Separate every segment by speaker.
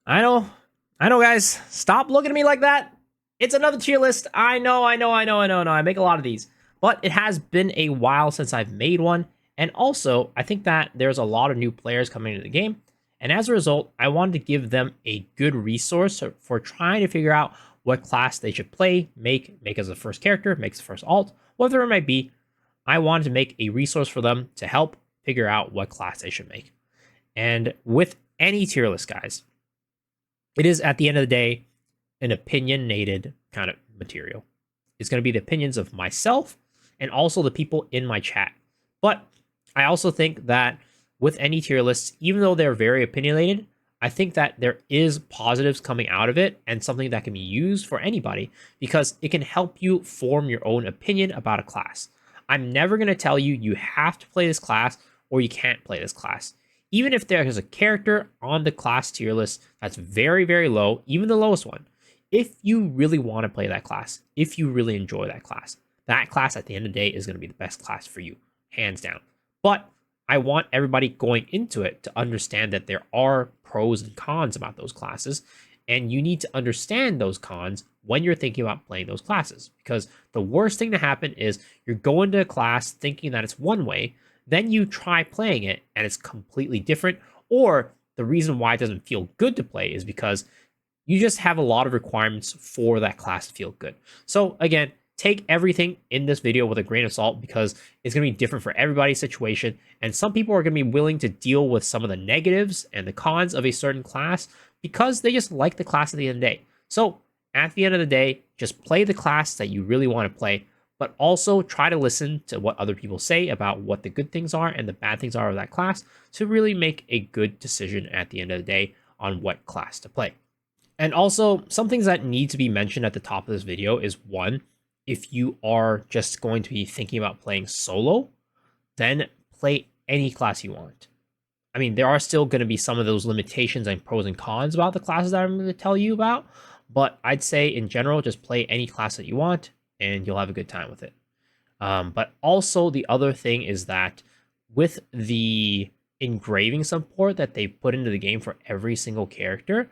Speaker 1: I know. I know, guys. Stop looking at me like that. It's another tier list. I know. I make a lot of these. But it has been a while since I've made one. And also, I think that there's a lot of new players coming into the game. And as a result, I wanted to give them a good resource for trying to figure out what class they should play, make as a first character, make as a first alt, whatever it might be. I wanted to make a resource for them to help figure out what class they should make. And with any tier list, guys, it is at the end of the day an opinionated kind of material. It's going to be the opinions of myself and also the people in my chat. But I also think that with any tier lists, even though they're very opinionated, I think that there is positives coming out of it and something that can be used for anybody because it can help you form your own opinion about a class. I'm never going to tell you you have to play this class or you can't play this class. Even if there is a character on the class tier list that's very, very low, even the lowest one, if you really want to play that class, if you really enjoy that class at the end of the day is going to be the best class for you, hands down. But I want everybody going into it to understand that there are pros and cons about those classes, and you need to understand those cons when you're thinking about playing those classes. Because the worst thing to happen is you're going to a class thinking that it's one way, then you try playing it and it's completely different, or the reason why it doesn't feel good to play is because you just have a lot of requirements for that class to feel good. So again, take everything in this video with a grain of salt because it's going to be different for everybody's situation, and some people are going to be willing to deal with some of the negatives and the cons of a certain class because they just like the class at the end of the day. So at the end of the day, just play the class that you really want to play, but also try to listen to what other people say about what the good things are and the bad things are of that class to really make a good decision at the end of the day on what class to play. And also, some things that need to be mentioned at the top of this video is one, if you are just going to be thinking about playing solo, then play any class you want. I mean, there are still going to be some of those limitations and pros and cons about the classes that I'm going to tell you about, but I'd say in general, just play any class that you want and you'll have a good time with it. But also the other thing is that with the engraving support that they put into the game for every single character,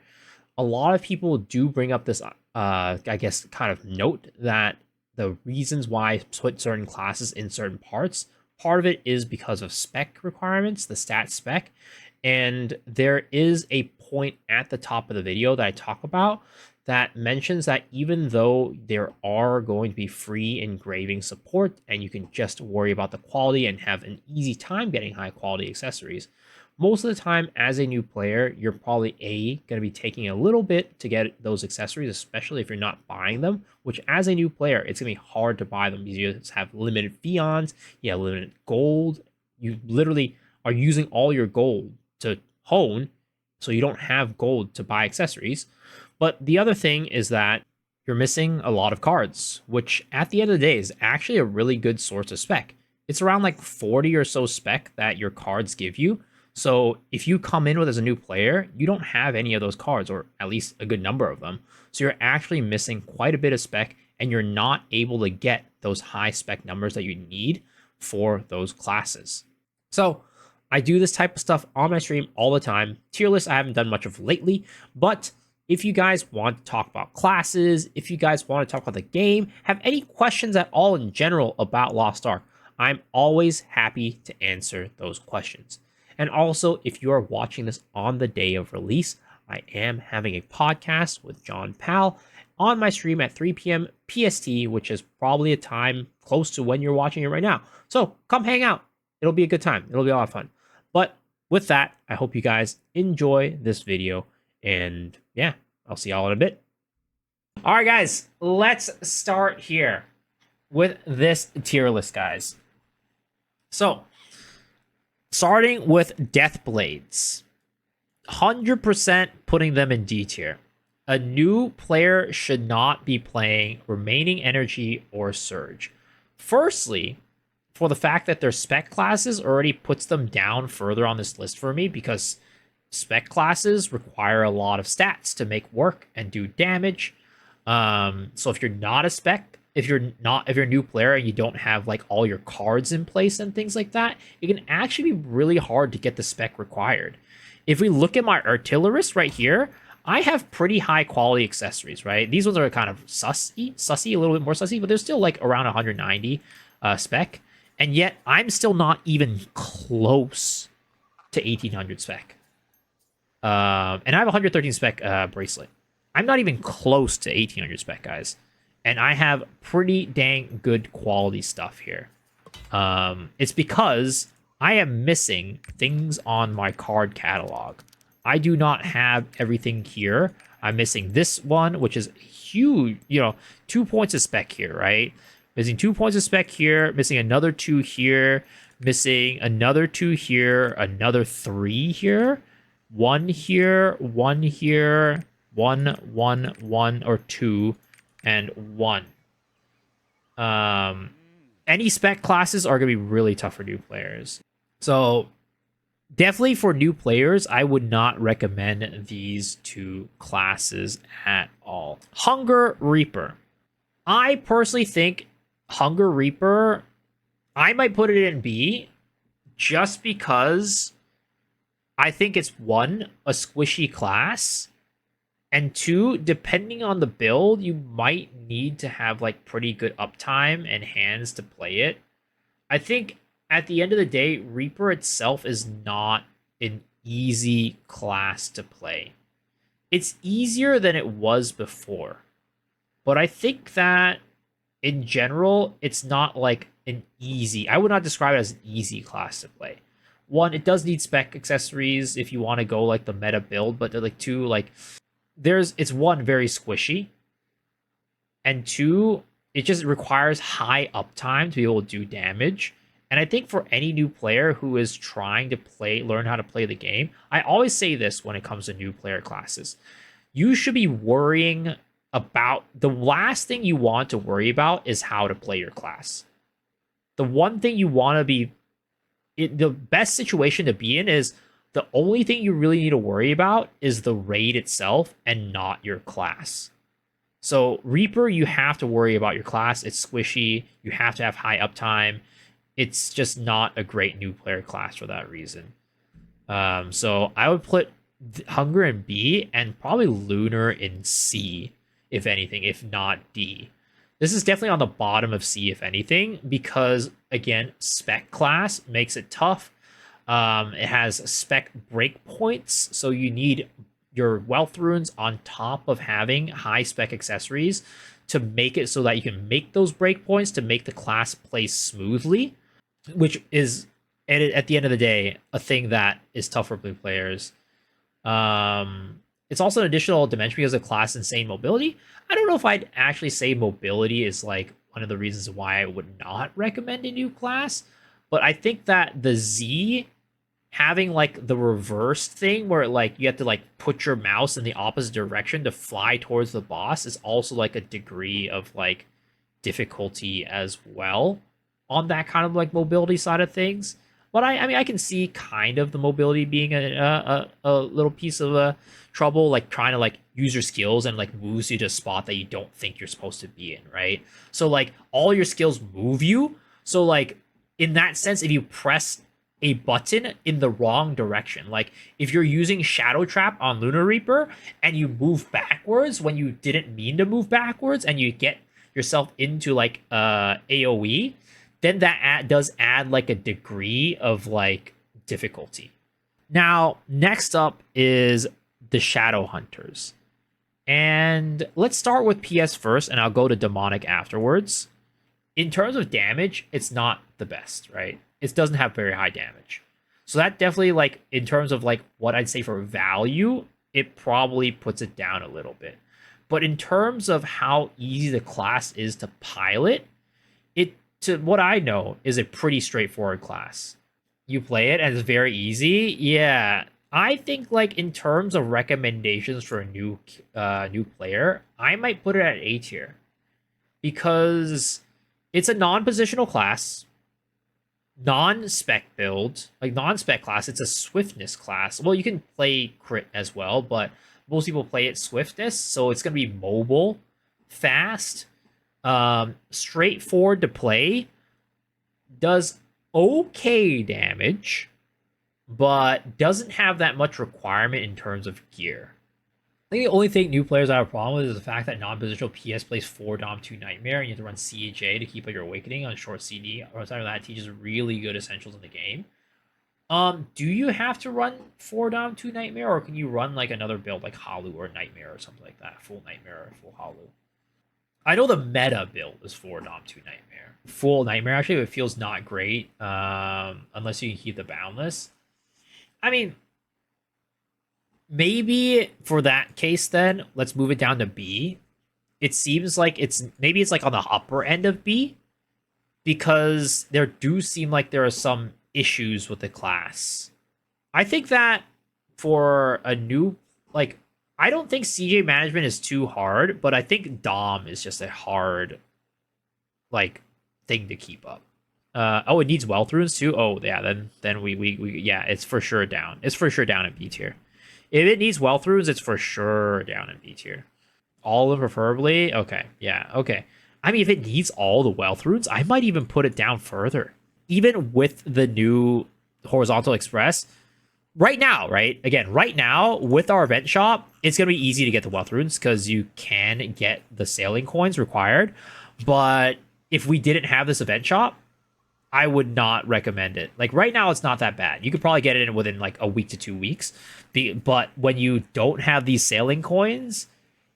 Speaker 1: a lot of people do bring up this, I guess, kind of note that the reasons why I put certain classes in certain parts, part of it is because of spec requirements, the stat spec. And there is a point at the top of the video that I talk about that mentions that even though there are going to be free engraving support and you can just worry about the quality and have an easy time getting high quality accessories, most of the time as a new player, you're probably going to be taking a little bit to get those accessories, especially if you're not buying them, which as a new player, it's going to be hard to buy them because you just have limited fions, you have limited gold. You literally are using all your gold to hone, so you don't have gold to buy accessories. But the other thing is that you're missing a lot of cards, which at the end of the day is actually a really good source of spec. It's around like 40 or so spec that your cards give you. So if you come in with as a new player, you don't have any of those cards, or at least a good number of them. So you're actually missing quite a bit of spec, and you're not able to get those high spec numbers that you need for those classes. So I do this type of stuff on my stream all the time. Tier lists I haven't done much of lately, but if you guys want to talk about classes, if you guys want to talk about the game, have any questions at all in general about Lost Ark, I'm always happy to answer those questions. And also, if you are watching this on the day of release, I am having a podcast with John Powell on my stream at 3 p.m. PST, which is probably a time close to when you're watching it right now. So come hang out. It'll be a good time. It'll be a lot of fun. But with that, I hope you guys enjoy this video. And yeah, I'll see y'all in a bit. All right, guys, let's start here with this tier list, guys. So, starting with Death Blades, 100% putting them in D tier. A new player should not be playing Remaining Energy or Surge. Firstly, for the fact that their spec classes already puts them down further on this list for me because spec classes require a lot of stats to make work and do damage. So if you're not a spec, if you're a new player and you don't have like all your cards in place and things like that, it can actually be really hard to get the spec required. If we look at my artillerist right here, I have pretty high quality accessories, right? These ones are kind of sussy, a little bit more sussy, but they're still like around 190 spec. And yet I'm still not even close to 1800 spec. And I have 113 spec bracelet. I'm not even close to 1800 spec, guys. And I have pretty dang good quality stuff here. It's because I am missing things on my card catalog. I do not have everything here. I'm missing this one, which is huge, 2 points of spec here, right? Missing 2 points of spec here, missing another 2 here, missing another 2 here, another 3 here, 1 here, 1 here, 1, 1, 1, or 2, and 1. Any spec classes are going to be really tough for new players. So definitely for new players, I would not recommend these two classes at all. Hunger Reaper. I personally think Hunger Reaper, I might put it in B just because I think it's one, a squishy class, and two, depending on the build, you might need to have like pretty good uptime and hands to play it. I think at the end of the day, Reaper itself is not an easy class to play. It's easier than it was before. But I think that in general, it's not like an easy, I would not describe it as an easy class to play. One, it does need spec accessories if you want to go like the meta build, but like two, like it's one, very squishy, and two, it just requires high uptime to be able to do damage. And I think for any new player who is trying to learn how to play the game, I always say this when it comes to new player classes. You should be worrying about, the last thing you want to worry about is how to play your class. The one thing you want to be, the best situation to be in is the only thing you really need to worry about is the raid itself and not your class. So Reaper, you have to worry about your class. It's squishy. You have to have high uptime. It's just not a great new player class for that reason. So I would put Hunger in B and probably Lunar in C, if anything, if not D. This is definitely on the bottom of C, if anything, because, again, spec class makes it tough. It has spec breakpoints, so you need your wealth runes on top of having high spec accessories to make it so that you can make those breakpoints to make the class play smoothly, which is, at the end of the day, a thing that is tough for blue players. It's also an additional dimension because of class insane mobility. I don't know if I'd actually say mobility is like one of the reasons why I would not recommend a new class, but I think that the Z having like the reverse thing where like you have to like put your mouse in the opposite direction to fly towards the boss is also like a degree of like difficulty as well on that kind of like mobility side of things. But I mean, I can see kind of the mobility being a little piece of trouble, like trying to like use your skills and like moves you to a spot that you don't think you're supposed to be in, right? So like all your skills move you. So like in that sense, if you press a button in the wrong direction, like if you're using Shadow Trap on Lunar Reaper and you move backwards when you didn't mean to move backwards and you get yourself into like AoE, then that does add like a degree of like difficulty. Now, next up is the Shadow Hunters. And let's start with PS first, and I'll go to Demonic afterwards. In terms of damage, it's not the best, right? It doesn't have very high damage. So that definitely, like, in terms of like what I'd say for value, it probably puts it down a little bit. But in terms of how easy the class is to pilot, it, to what I know, is a pretty straightforward class. You play it and it's very easy. Yeah, I think like in terms of recommendations for a new player, I might put it at A tier because it's a non-positional class, non-spec build, like non-spec class. It's a swiftness class. Well, you can play crit as well, but most people play it swiftness, so it's gonna be mobile, fast, straightforward to play, does okay damage, but doesn't have that much requirement in terms of gear. I think the only thing new players have a problem with is the fact that non-positional PS plays 4 Dom 2 Nightmare, and you have to run CHA to keep up your awakening on short CD. Outside of that, it teaches really good essentials in the game. Do you have to run 4 Dom 2 Nightmare, or can you run like another build like Halu or Nightmare or something like that? Full Nightmare or full Halu? I know the meta build is 4 Dom 2 Nightmare. Full Nightmare actually it feels not great. Unless you can keep the boundless. I mean, maybe for that case then, let's move it down to B. It seems like it's like on the upper end of B, because there do seem like there are some issues with the class. I think that for a new, like, I don't think CJ management is too hard, but I think Dom is just a hard, like, thing to keep up. Oh, it needs wealth runes too. Oh yeah, then we yeah, it's for sure down. It's for sure down in B tier. If it needs wealth runes, it's for sure down in B tier. All of them preferably. Okay, yeah, okay. I mean, if it needs all the wealth runes, I might even put it down further. Even with the new horizontal express, right now, right? Again, right now with our event shop, it's gonna be easy to get the wealth runes because you can get the sailing coins required. But if we didn't have this event shop, I would not recommend it. Like right now, it's not that bad. You could probably get it in within like a week to 2 weeks. But when you don't have these sailing coins,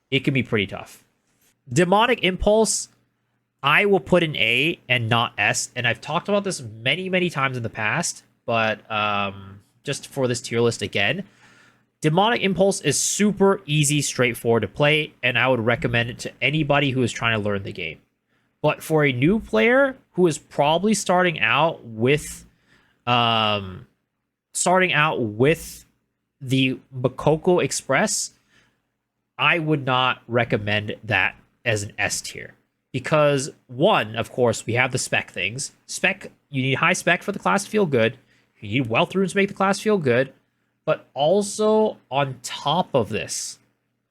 Speaker 1: it can be pretty tough. Demonic Impulse, I will put an A and not S. And I've talked about this many, many times in the past, but just for this tier list again, Demonic Impulse is super easy, straightforward to play, and I would recommend it to anybody who is trying to learn the game. But for a new player who is probably starting out with the Makoko Express, I would not recommend that as an S tier. Because one, of course, we have the spec things. You need high spec for the class to feel good. You need wealth runes to make the class feel good. But also on top of this,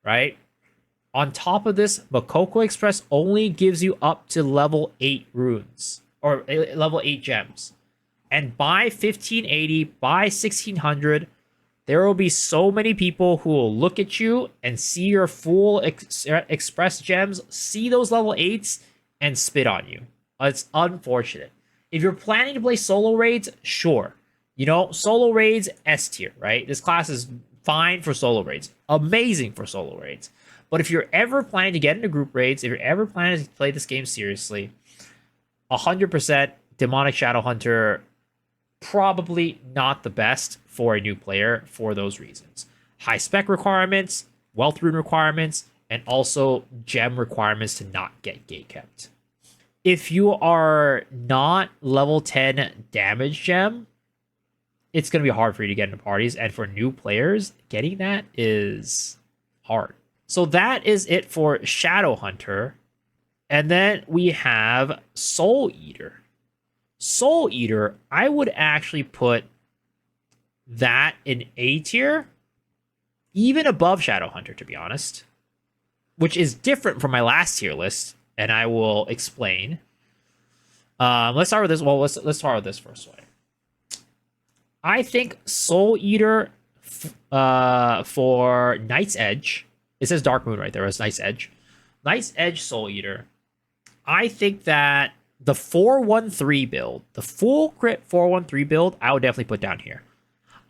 Speaker 1: right? On top of this, Makoko Express only gives you up to level 8 runes. Or level 8 gems. And by 1580, by 1600, there will be so many people who will look at you and see your full express gems, see those level 8s, and spit on you. It's unfortunate. If you're planning to play solo raids, sure. You know, solo raids, S tier, right? This class is fine for solo raids. Amazing for solo raids. But if you're ever planning to get into group raids, if you're ever planning to play this game seriously, 100% Demonic Shadow Hunter, probably not the best for a new player for those reasons. High spec requirements, wealth rune requirements, and also gem requirements to not get gatekept. If you are not level 10 damage gem, it's going to be hard for you to get into parties. And for new players, getting that is hard. So that is it for Shadow Hunter. And then we have Soul Eater. Soul Eater, I would actually put that in A tier, even above Shadow Hunter, to be honest, which is different from my last tier list, and I will explain. Let's start with this. Well, let's start with this first way. I think Soul Eater for Night's Edge. It says Dark Moon right there. It's Night's Edge. Night's Edge Soul Eater. I think that the 413 build, the full crit 413 build, I would definitely put down here.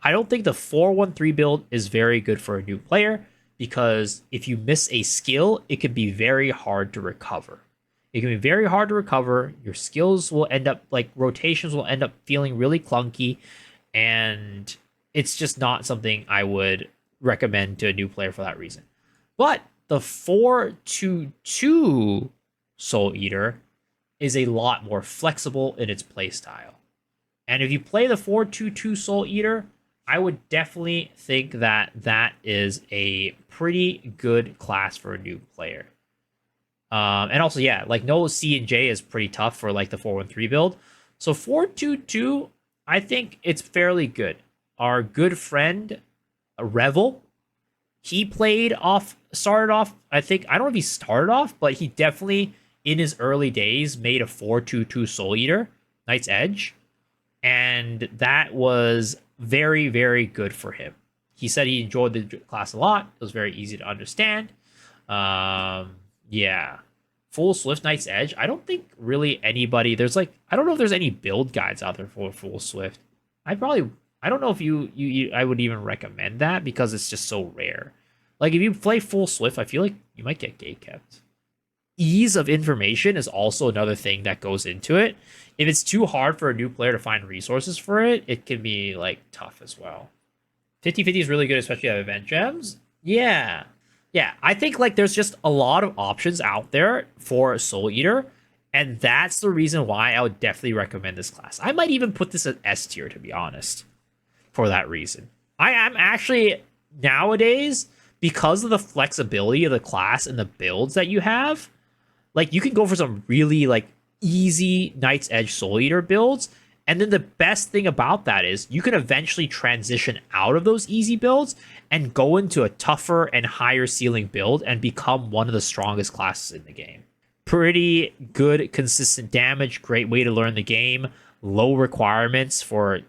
Speaker 1: I don't think the 413 build is very good for a new player because if you miss a skill, it can be very hard to recover. It can be very hard to recover. Your skills will end up, like, rotations will end up feeling really clunky, and it's just not something I would recommend to a new player for that reason. But the 422 Soul Eater is a lot more flexible in its playstyle. And if you play the 422 Soul Eater, I would definitely think that that is a pretty good class for a new player. And also, yeah, like no C and J is pretty tough for like the 413 build. So 422, I think it's fairly good. Our good friend, Revel, he started off, I don't know if he started off, but he definitely, in his early days, made a 422 Soul Eater, Night's Edge. And that was very, very good for him. He said he enjoyed the class a lot. It was very easy to understand. Yeah. Full Swift Knight's Edge. I don't think really anybody, there's like, I don't know if there's any build guides out there for Full Swift. I don't know if I would even recommend that because it's just so rare. Like if you play Full Swift, I feel like you might get gate kept. Ease of information is also another thing that goes into it. If it's too hard for a new player to find resources for it, it can be like tough as well. 50/50 is really good, especially at event gems. Yeah. Yeah, I think like there's just a lot of options out there for Soul Eater, and that's the reason why I would definitely recommend this class. I might even put this at S tier, to be honest, for that reason. I am actually nowadays, because of the flexibility of the class and the builds that you have, like you can go for some really like easy Knight's Edge Soul Eater builds. And then the best thing about that is you can eventually transition out of those easy builds and go into a tougher and higher ceiling build and become one of the strongest classes in the game. Pretty good, consistent damage, great way to learn the game, low requirements for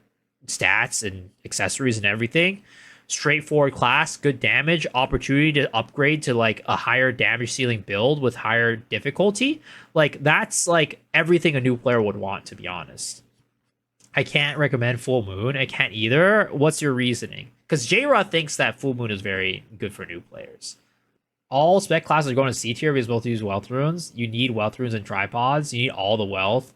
Speaker 1: stats and accessories and everything. Straightforward class, good damage, opportunity to upgrade to like a higher damage ceiling build with higher difficulty. Like that's like everything a new player would want, to be honest. I can't recommend Full Moon. I can't either. What's your reasoning? Because J-Ra thinks that Full Moon is very good for new players. All spec classes are going to C tier because both use wealth runes. You need wealth runes and tripods. You need all the wealth.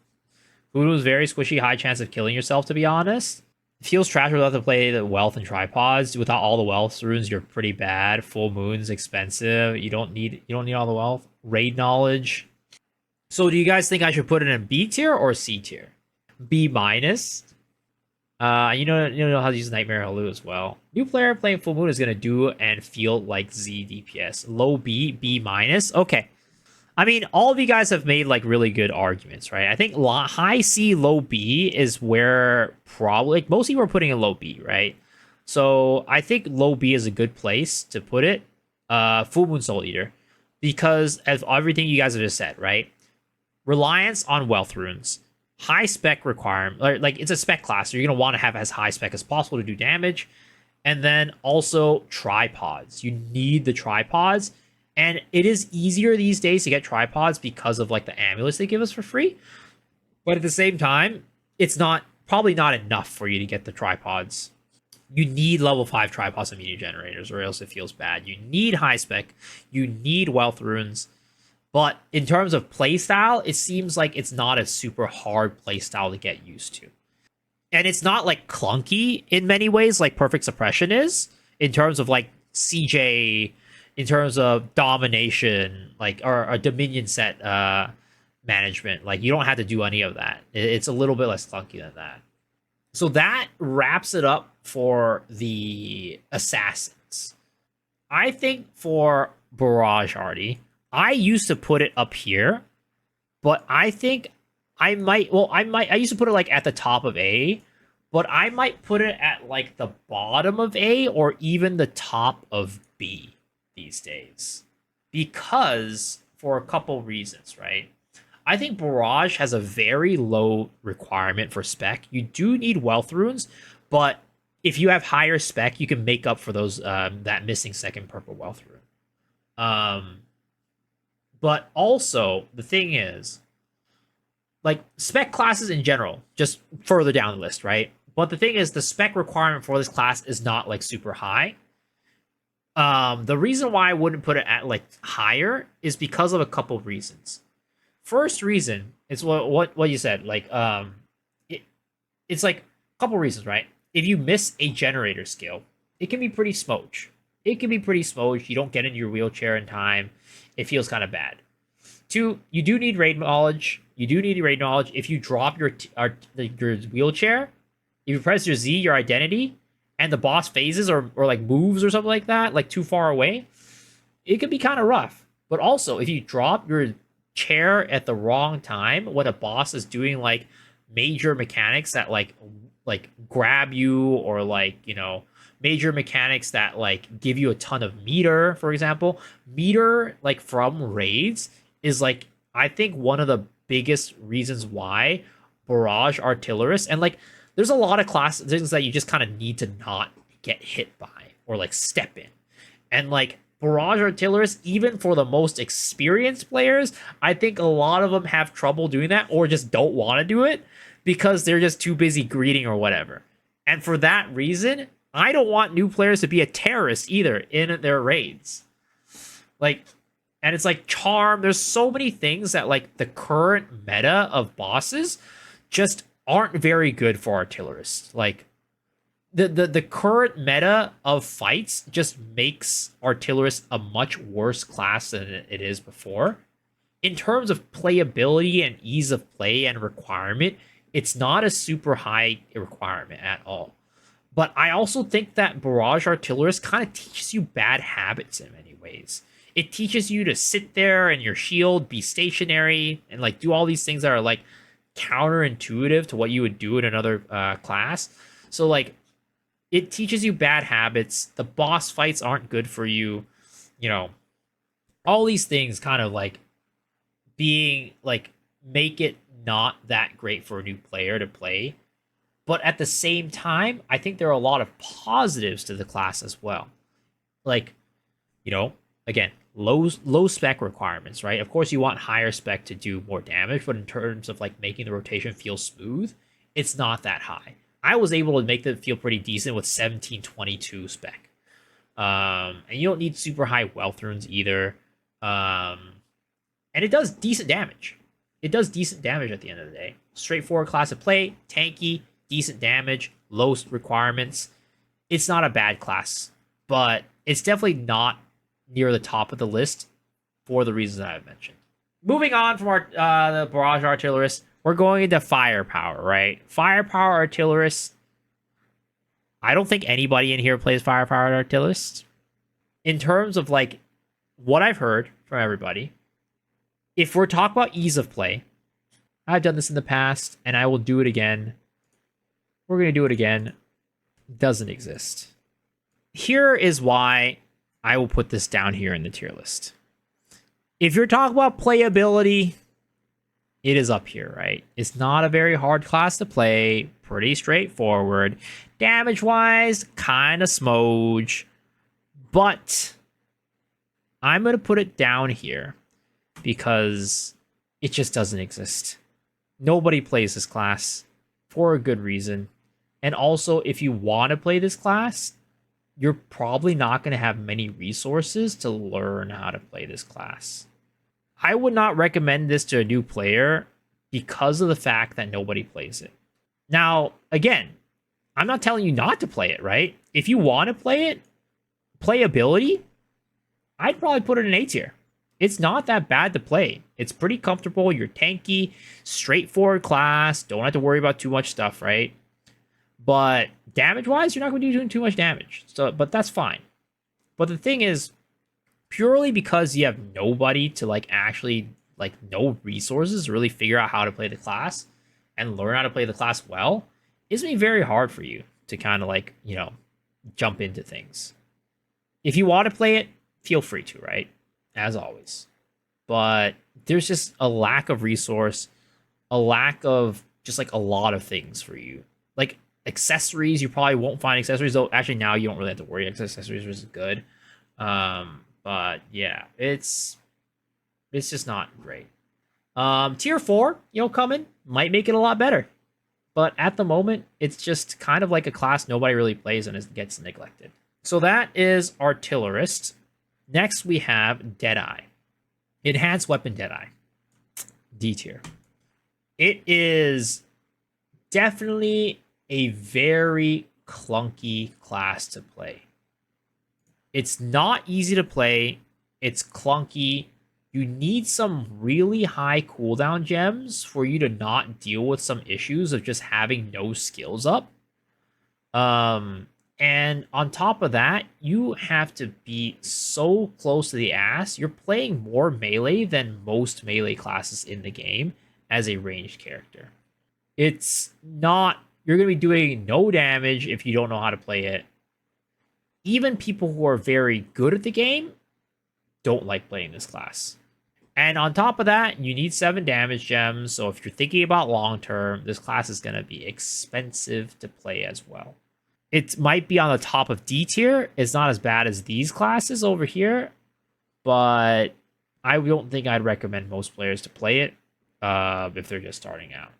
Speaker 1: Full Moon is very squishy, high chance of killing yourself, to be honest. It feels trash without to play the wealth and tripods. Without all the wealth runes, you're pretty bad. Full Moon's expensive. You don't need all the wealth. Raid knowledge. So do you guys think I should put it in B tier or C tier? B minus. You know how to use Nightmare Halu as well. New player playing Full Moon is gonna do and feel like Z DPS. Low B, B minus. Okay. I mean, all of you guys have made like really good arguments, right? I think high C, low B is where probably like, most people are putting a low B, right? So I think low B is a good place to put it. Full Moon Soul Eater, because of everything you guys have just said, right? Reliance on wealth runes. High spec requirement, like it's a spec class, so you're going to want to have as high spec as possible to do damage. And then also tripods. You need the tripods. And it is easier these days to get tripods because of like the amulets they give us for free. But at the same time, it's probably not enough for you to get the tripods. You need level 5 tripods and media generators, or else it feels bad. You need high spec. You need wealth runes. But in terms of playstyle, it seems like it's not a super hard playstyle to get used to. And it's not like clunky in many ways like Perfect Suppression is, in terms of like CJ, in terms of domination, like or a Dominion set management. Like you don't have to do any of that. It's a little bit less clunky than that. So that wraps it up for the Assassins. I think for Barrage Arty, I used to put it up here, but I think I used to put it like at the top of A, but I might put it at like the bottom of A or even the top of B these days. Because for a couple reasons, right? I think Barrage has a very low requirement for spec. You do need wealth runes, but if you have higher spec, you can make up for those that missing second purple wealth rune. But also, the thing is, like, spec classes in general, just further down the list, right? But the thing is, the spec requirement for this class is not, like, super high. The reason why I wouldn't put it at, like, higher is because of a couple of reasons. First reason is what you said. Like, it's, like, a couple of reasons, right? If you miss a generator skill, it can be pretty smooch. You don't get into your wheelchair in time. It feels kind of bad. 2, you do need raid knowledge. If you drop your wheelchair, if you press your Z, your identity, and the boss phases or like moves or something like that, like too far away, it can be kind of rough. But also, if you drop your chair at the wrong time when a boss is doing like major mechanics that like grab you, or like, you know, major mechanics that like give you a ton of meter, for example. Meter, like from raids, is like, I think, one of the biggest reasons why Barrage Artillerists, and like there's a lot of things that you just kind of need to not get hit by or like step in. And like barrage artillerists, even for the most experienced players, I think a lot of them have trouble doing that or just don't want to do it because they're just too busy greeting or whatever. And for that reason, I don't want new players to be a terrorist either in their raids. Like, and it's like charm. There's so many things that like the current meta of bosses just aren't very good for artillerists. Like the current meta of fights just makes artillerists a much worse class than it is before. In terms of playability and ease of play and requirement, it's not a super high requirement at all. But I also think that Barrage Artillerist kind of teaches you bad habits in many ways. It teaches you to sit there and your shield, be stationary, and like do all these things that are like counterintuitive to what you would do in another class. So like it teaches you bad habits. The boss fights aren't good for you. You know, all these things kind of like being like make it not that great for a new player to play. But at the same time, I think there are a lot of positives to the class as well. Like, you know, again, low spec requirements, right? Of course, you want higher spec to do more damage, but in terms of like making the rotation feel smooth, it's not that high. I was able to make them feel pretty decent with 1722 spec. And you don't need super high wealth runes either. And it does decent damage. It does decent damage at the end of the day. Straightforward class of play, tanky, decent damage, low requirements. It's not a bad class, but it's definitely not near the top of the list for the reasons I've mentioned. Moving on from our the barrage artillerists, we're going into firepower, right? Firepower artillerists. I don't think anybody in here plays firepower artillerists. In terms of like what I've heard from everybody, if we're talking about ease of play, I've done this in the past and I will do it again. We're going to do it again. Doesn't exist. Here is why I will put this down here in the tier list. If you're talking about playability, it is up here, right? It's not a very hard class to play. Pretty straightforward. Damage-wise, kind of smooge. But I'm going to put it down here because it just doesn't exist. Nobody plays this class for a good reason. And also, if you want to play this class, you're probably not going to have many resources to learn how to play this class. I would not recommend this to a new player because of the fact that nobody plays it. Now, again, I'm not telling you not to play it, right? If you want to play it, playability, I'd probably put it in A tier. It's not that bad to play. It's pretty comfortable. You're tanky, straightforward class. Don't have to worry about too much stuff, right? But damage-wise, you're not going to be doing too much damage. So, but that's fine. But the thing is, purely because you have nobody to like actually like no resources to really figure out how to play the class and learn how to play the class well, it's going to be very hard for you to kind of like, you know, jump into things. If you want to play it, feel free to, right? As always. But there's just a lack of resource, a lack of just like a lot of things for you. Like accessories, you probably won't find accessories, though actually now you don't really have to worry. Accessories is good. But yeah, it's just not great. Tier 4, you know, coming might make it a lot better. But at the moment, it's just kind of like a class nobody really plays and it gets neglected. So that is Artillerist. Next, we have Deadeye. Enhanced Weapon Deadeye. D tier. It is definitely a very clunky class to play. It's not easy to play. It's clunky. You need some really high cooldown gems for you to not deal with some issues of just having no skills up. And on top of that, you have to be so close to the ass. You're playing more melee than most melee classes in the game as a ranged character. It's not... You're going to be doing no damage if you don't know how to play it. Even people who are very good at the game don't like playing this class. And on top of that, you need 7 damage gems. So if you're thinking about long term, this class is going to be expensive to play as well. It might be on the top of D tier. It's not as bad as these classes over here, but I don't think I'd recommend most players to play it if they're just starting out.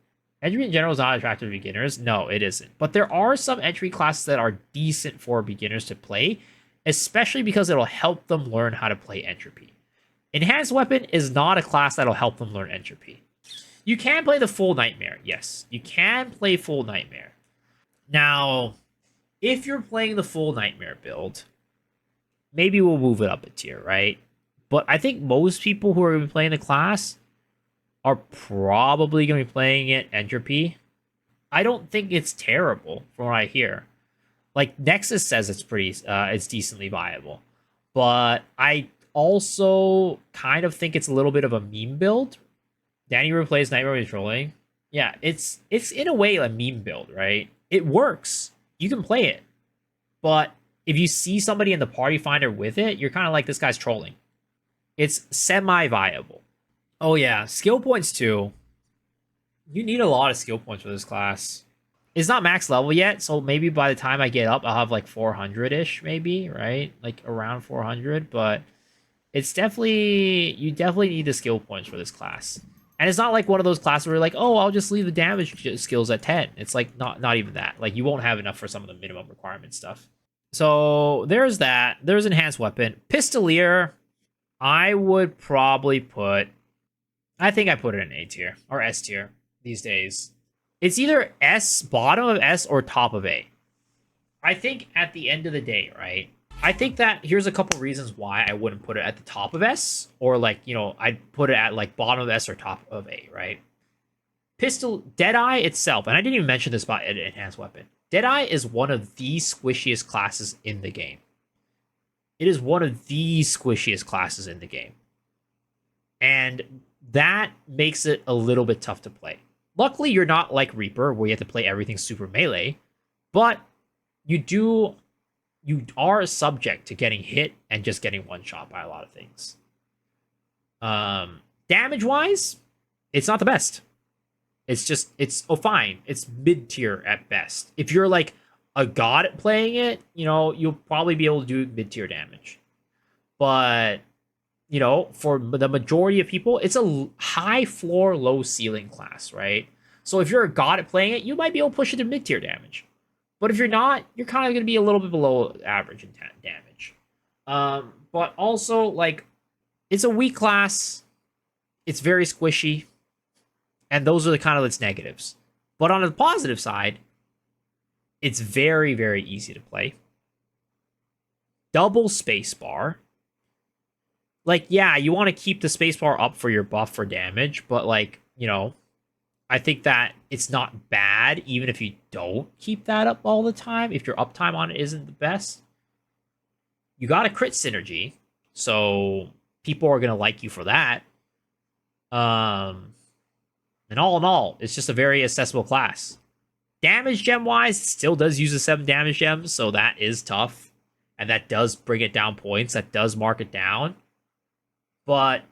Speaker 1: Entry in general is not attractive to beginners. No, it isn't. But there are some entry classes that are decent for beginners to play, especially because it'll help them learn how to play entropy. Enhanced Weapon is not a class that'll help them learn entropy. You can play the full Nightmare. Yes, you can play full Nightmare. Now, if you're playing the full Nightmare build, maybe we'll move it up a tier, right? But I think most people who are going to be playing the class are probably going to be playing it entropy. I don't think it's terrible from what I hear. Like Nexus says it's decently viable. But I also kind of think it's a little bit of a meme build. Danny replays Nightmare with trolling. Yeah, it's in a way a meme build, right? It works. You can play it. But if you see somebody in the party finder with it, you're kind of like, this guy's trolling. It's semi-viable. Oh yeah, skill points too. You need a lot of skill points for this class. It's not max level yet, so maybe by the time I get up, I'll have like 400-ish, maybe, right? Like around 400, but it's definitely, you definitely need the skill points for this class. And it's not like one of those classes where you're like, oh, I'll just leave the damage skills at 10. It's like not even that. Like you won't have enough for some of the minimum requirement stuff. So there's that. There's Enhanced Weapon. Pistolier, I would probably put, I think I put it in A tier or S tier these days. It's either S, bottom of S, or top of A. I think at the end of the day, right? I think that here's a couple reasons why I wouldn't put it at the top of S, or like, you know, I'd put it at like bottom of S or top of A, right? Deadeye itself, and I didn't even mention this about Enhanced Weapon. Deadeye is one of the squishiest classes in the game. It is one of the squishiest classes in the game. And that makes it a little bit tough to play. Luckily, you're not like Reaper, where you have to play everything super melee, but you are subject to getting hit and just getting one shot by a lot of things. Damage wise, it's not the best. It's fine. It's mid tier at best. If you're like a god at playing it, you know, you'll probably be able to do mid tier damage. But you know, for the majority of people, it's a high floor, low ceiling class, right? So if you're a god at playing it, you might be able to push it to mid tier damage. But if you're not, you're kind of going to be a little bit below average in damage. But also, like, it's a weak class. It's very squishy. And those are the kind of its negatives. But on the positive side, it's very, very easy to play. Double spacebar. Like, yeah, you want to keep the spacebar up for your buff for damage, but like, you know, I think that it's not bad even if you don't keep that up all the time. If your uptime on it isn't the best, you got a crit synergy, so people are gonna like you for that. And all in all, it's just a very accessible class. Damage gem wise, it still does use the 7 damage gems, so that is tough, and that does bring it down points. That does mark it down. But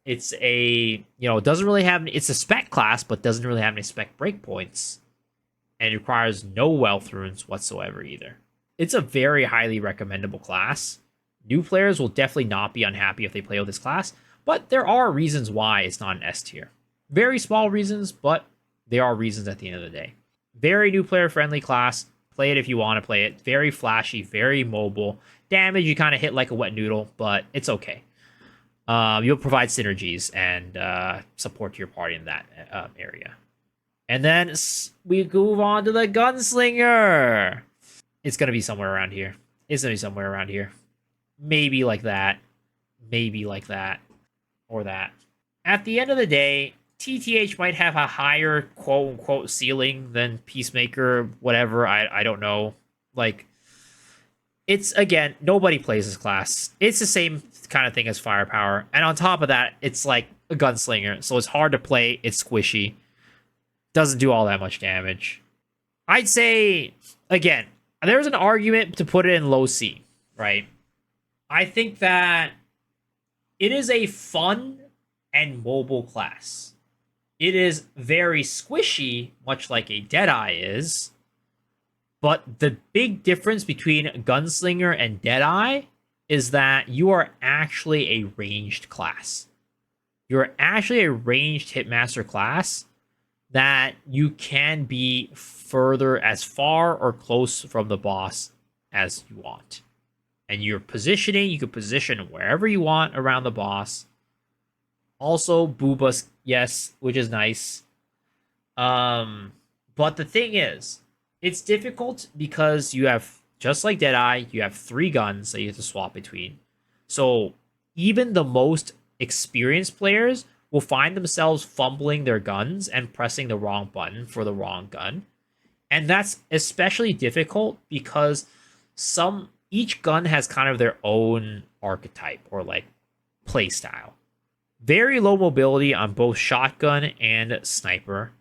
Speaker 1: it's a, you know, it doesn't really have, it's a spec class, but doesn't really have any spec breakpoints. And it requires no wealth runes whatsoever either. It's a very highly recommendable class. New players will definitely not be unhappy if they play with this class, but there are reasons why it's not an S tier. Very small reasons, but there are reasons at the end of the day. Very new player friendly class. Play it if you want to play it. Very flashy, very mobile. Damage, you kind of hit like a wet noodle, but it's okay. You'll provide synergies and support to your party in that area. And then we move on to the Gunslinger. It's going to be somewhere around here. It's going to be somewhere around here. Maybe like that. Maybe like that. Or that. At the end of the day, TTH might have a higher quote-unquote ceiling than Peacemaker, whatever. I don't know. Like, it's, again, nobody plays this class. It's the same kind of thing as Firepower. And on top of that, it's like a Gunslinger. So it's hard to play. It's squishy. Doesn't do all that much damage. I'd say, again, there's an argument to put it in low C, right? I think that it is a fun and mobile class. It is very squishy, much like a Deadeye is. But the big difference between Gunslinger and Deadeye is that you are actually a ranged class. You're actually a ranged Hitmaster class that you can be further as far or close from the boss as you want. And your positioning, you can position wherever you want around the boss. Also, Boobas, yes, which is nice. But the thing is, it's difficult because you have, just like Deadeye, you have 3 guns that you have to swap between. So even the most experienced players will find themselves fumbling their guns and pressing the wrong button for the wrong gun. And that's especially difficult because each gun has kind of their own archetype or like play style. Very low mobility on both shotgun and sniper.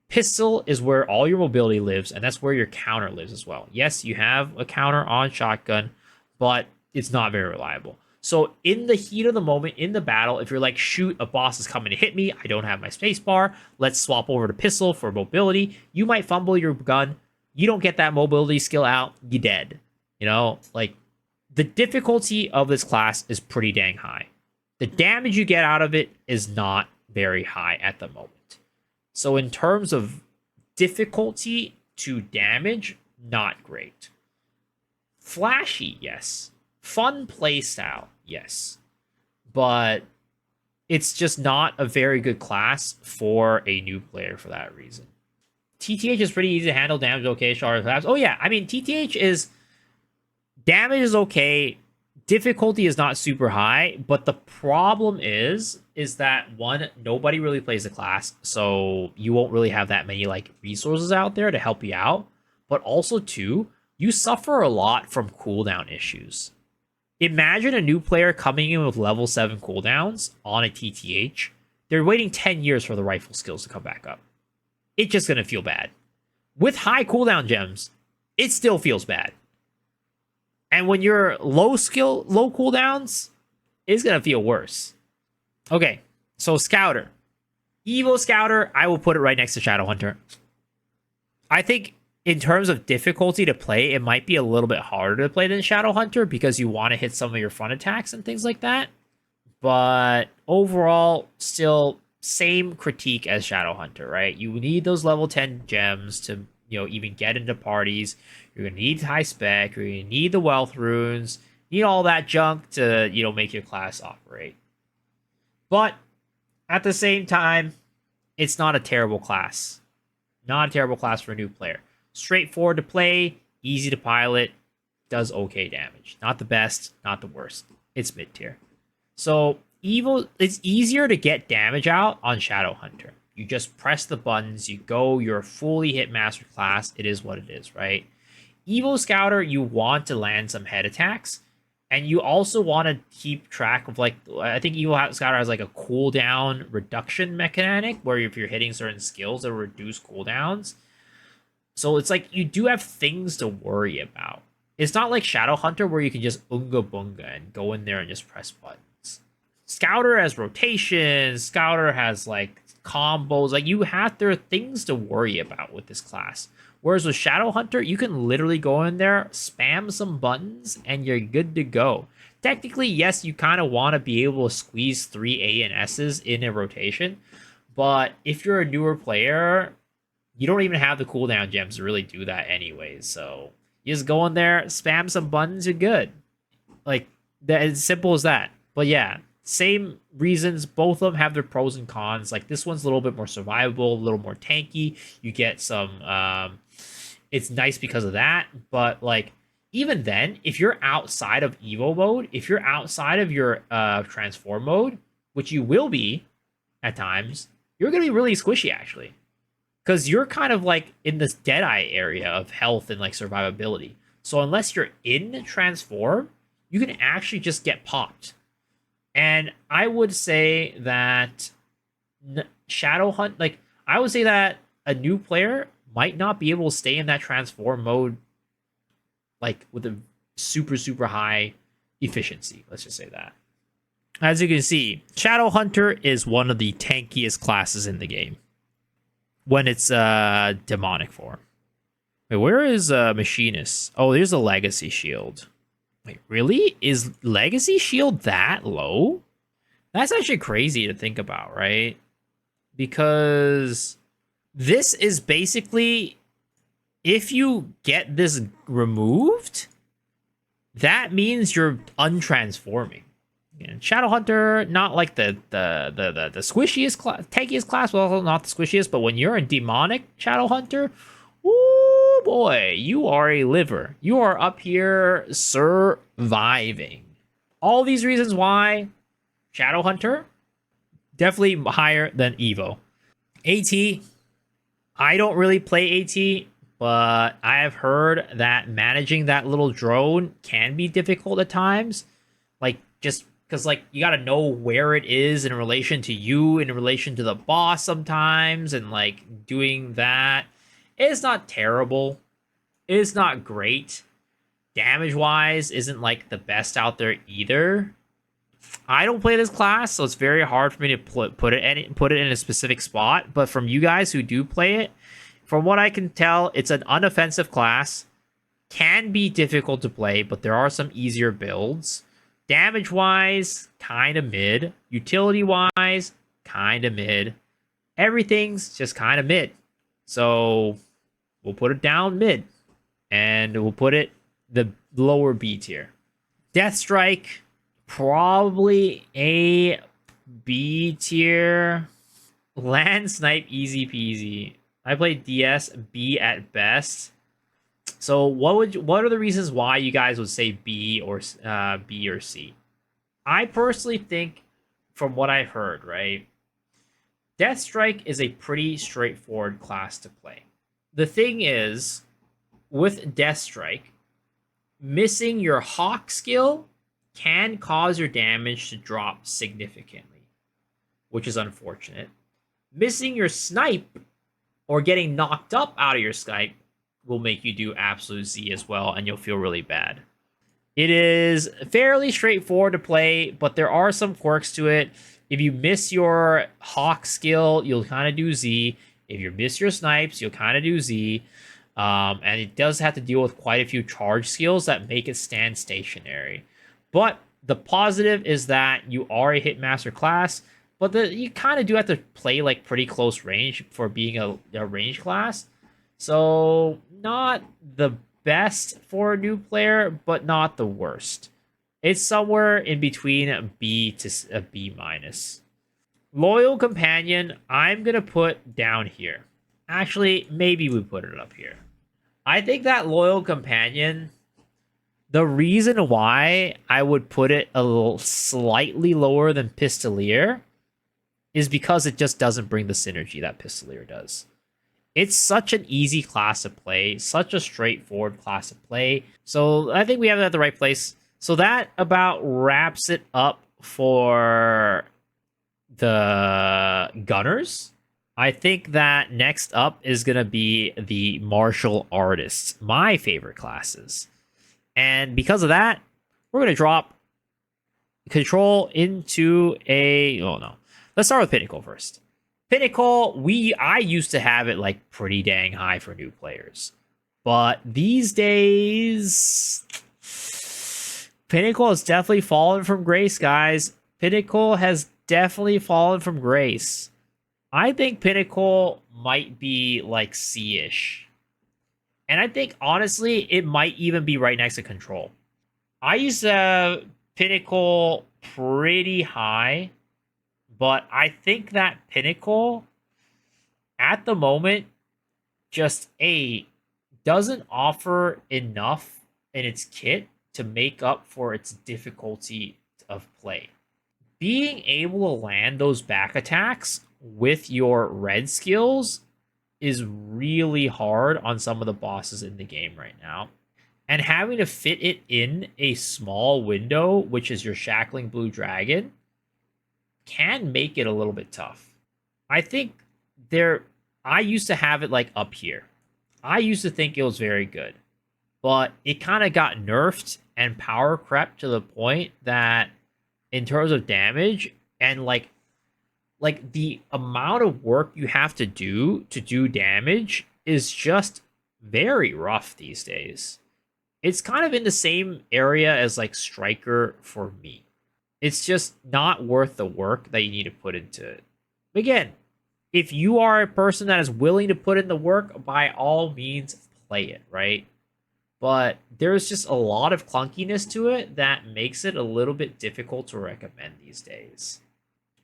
Speaker 1: Pistol is where all your mobility lives, and that's where your counter lives as well. Yes, you have a counter on shotgun, but it's not very reliable. So in the heat of the moment, in the battle, if you're like, shoot, a boss is coming to hit me, I don't have my spacebar, let's swap over to pistol for mobility, you might fumble your gun, you don't get that mobility skill out, you dead. You know, like, the difficulty of this class is pretty dang high. The damage you get out of it is not very high at the moment. So in terms of difficulty to damage, not great. Flashy, yes. Fun playstyle, yes. But it's just not a very good class for a new player for that reason. TTH is pretty easy to handle, damage okay, shard collapse. Oh yeah, I mean, TTH is... damage is okay, difficulty is not super high, but the problem is that, one, nobody really plays the class, so you won't really have that many like resources out there to help you out. But also, two, you suffer a lot from cooldown issues. Imagine a new player coming in with level 7 cooldowns on a TTH. They're waiting 10 years for the rifle skills to come back up. It's just going to feel bad. With high cooldown gems, it still feels bad. And when you're low cooldowns, it's going to feel worse. Okay, so Scouter. Evo Scouter, I will put it right next to Shadowhunter. I think in terms of difficulty to play, it might be a little bit harder to play than Shadowhunter because you want to hit some of your front attacks and things like that. But overall, still same critique as Shadowhunter, right? You need those level 10 gems to, even get into parties. You're going to need high spec. You're going to need the wealth runes. You need all that junk to, make your class operate. But at the same time, it's not a terrible class. Not a terrible class for a new player. Straightforward to play, easy to pilot, does okay damage. Not the best, not the worst. It's mid-tier. So, Evo, it's easier to get damage out on Shadowhunter. You just press the buttons, you go, you're a fully Hitmaster class, it is what it is, right? Evo Scouter, you want to land some head attacks, and you also want to keep track of, like, I think Evo Scouter has, like, a cooldown reduction mechanic, where if you're hitting certain skills, it'll reduce cooldowns. So it's like, you do have things to worry about. It's not like Shadowhunter, where you can just unga bunga and go in there and just press buttons. Scouter has rotations, Scouter has, like, combos. Like, there are things to worry about with this class. Whereas with Shadowhunter, you can literally go in there, spam some buttons, and you're good to go. Technically, yes, you kind of want to be able to squeeze 3 A and S's in a rotation, but if you're a newer player, you don't even have the cooldown gems to really do that anyways. So you just go in there, spam some buttons, you're good. Like, that, as simple as that. But yeah, same reasons. Both of them have their pros and cons. Like, this one's a little bit more survivable, a little more tanky. You get some... it's nice because of that, but, like, even then, if you're outside of Evo mode, if you're outside of your transform mode, which you will be at times, you're going to be really squishy, actually. Because you're kind of, like, in this Deadeye area of health and, like, survivability. So unless you're in transform, you can actually just get popped. And I would say that Shadowhunt, like, I would say that a new player might not be able to stay in that transform mode, like, with a super, super high efficiency. Let's just say that. As you can see, Shadowhunter is one of the tankiest classes in the game when it's demonic form. Wait, where is Machinist? Oh, there's a Legacy Shield. Wait, really? Is Legacy Shield that low? That's actually crazy to think about, right? Because this is basically, if you get this removed, that means you're untransforming. And Shadow Hunter, not like the squishiest tankiest class, well, not the squishiest, but when you're a demonic Shadow Hunter, oh boy, you are a liver. You are up here surviving. All these reasons why Shadow Hunter definitely higher than Evo. AT, I don't really play AT, but I have heard that managing that little drone can be difficult at times. Like, just because, like, you got to know where it is in relation to you, in relation to the boss sometimes, and, like, doing that. It's not terrible. It's not great. Damage-wise, isn't, like, the best out there either. I don't play this class, so it's very hard for me to put it in a specific spot. But from you guys who do play it, from what I can tell, it's an unoffensive class. Can be difficult to play, but there are some easier builds. Damage wise, kind of mid. Utility wise, kind of mid. Everything's just kind of mid. So we'll put it down mid, and we'll put it the lower B tier. Death Strike, probably a B tier. Land Snipe, easy peasy. I played DS B at best. So what are the reasons why you guys would say B or C? I personally think, from what I've heard, right, Death Strike is a pretty straightforward class to play. The thing is, with Death Strike, missing your Hawk skill can cause your damage to drop significantly, which is unfortunate. Missing your Snipe or getting knocked up out of your Snipe will make you do absolute Z as well, and you'll feel really bad. It is fairly straightforward to play, but there are some quirks to it. If you miss your Hawk skill, you'll kind of do Z. If you miss your Snipes, you'll kind of do Z. And it does have to deal with quite a few charge skills that make it stand stationary. But the positive is that you are a Hitmaster class, but you kind of do have to play like pretty close range for being a range class. So not the best for a new player, but not the worst. It's somewhere in between a B to a B minus. Loyal Companion, I'm going to put down here. Actually, maybe we put it up here. I think that Loyal Companion, the reason why I would put it a little slightly lower than Pistolier is because it just doesn't bring the synergy that Pistolier does. It's such an easy class to play, such a straightforward class to play. So I think we have it at the right place. So that about wraps it up for the Gunners. I think that next up is going to be the Martial Artists, my favorite classes. And because of that, we're going to drop Control into a... Oh, no. Let's start with Pinnacle first. Pinnacle, I used to have it like pretty dang high for new players. But these days, Pinnacle has definitely fallen from grace, guys. Pinnacle has definitely fallen from grace. I think Pinnacle might be like C-ish. And I think, honestly, it might even be right next to Control. I used to have Pinnacle pretty high, but I think that Pinnacle, at the moment, just doesn't offer enough in its kit to make up for its difficulty of play. Being able to land those back attacks with your red skills is really hard on some of the bosses in the game right now. And having to fit it in a small window, which is your Shackling Blue Dragon, can make it a little bit tough. I think I used to have it like up here. I used to think it was very good, but it kind of got nerfed and power crept to the point that in terms of damage and like the amount of work you have to do damage is just very rough these days. It's kind of in the same area as like Striker for me. It's just not worth the work that you need to put into it. Again, if you are a person that is willing to put in the work, by all means, play it, right? But there's just a lot of clunkiness to it that makes it a little bit difficult to recommend these days.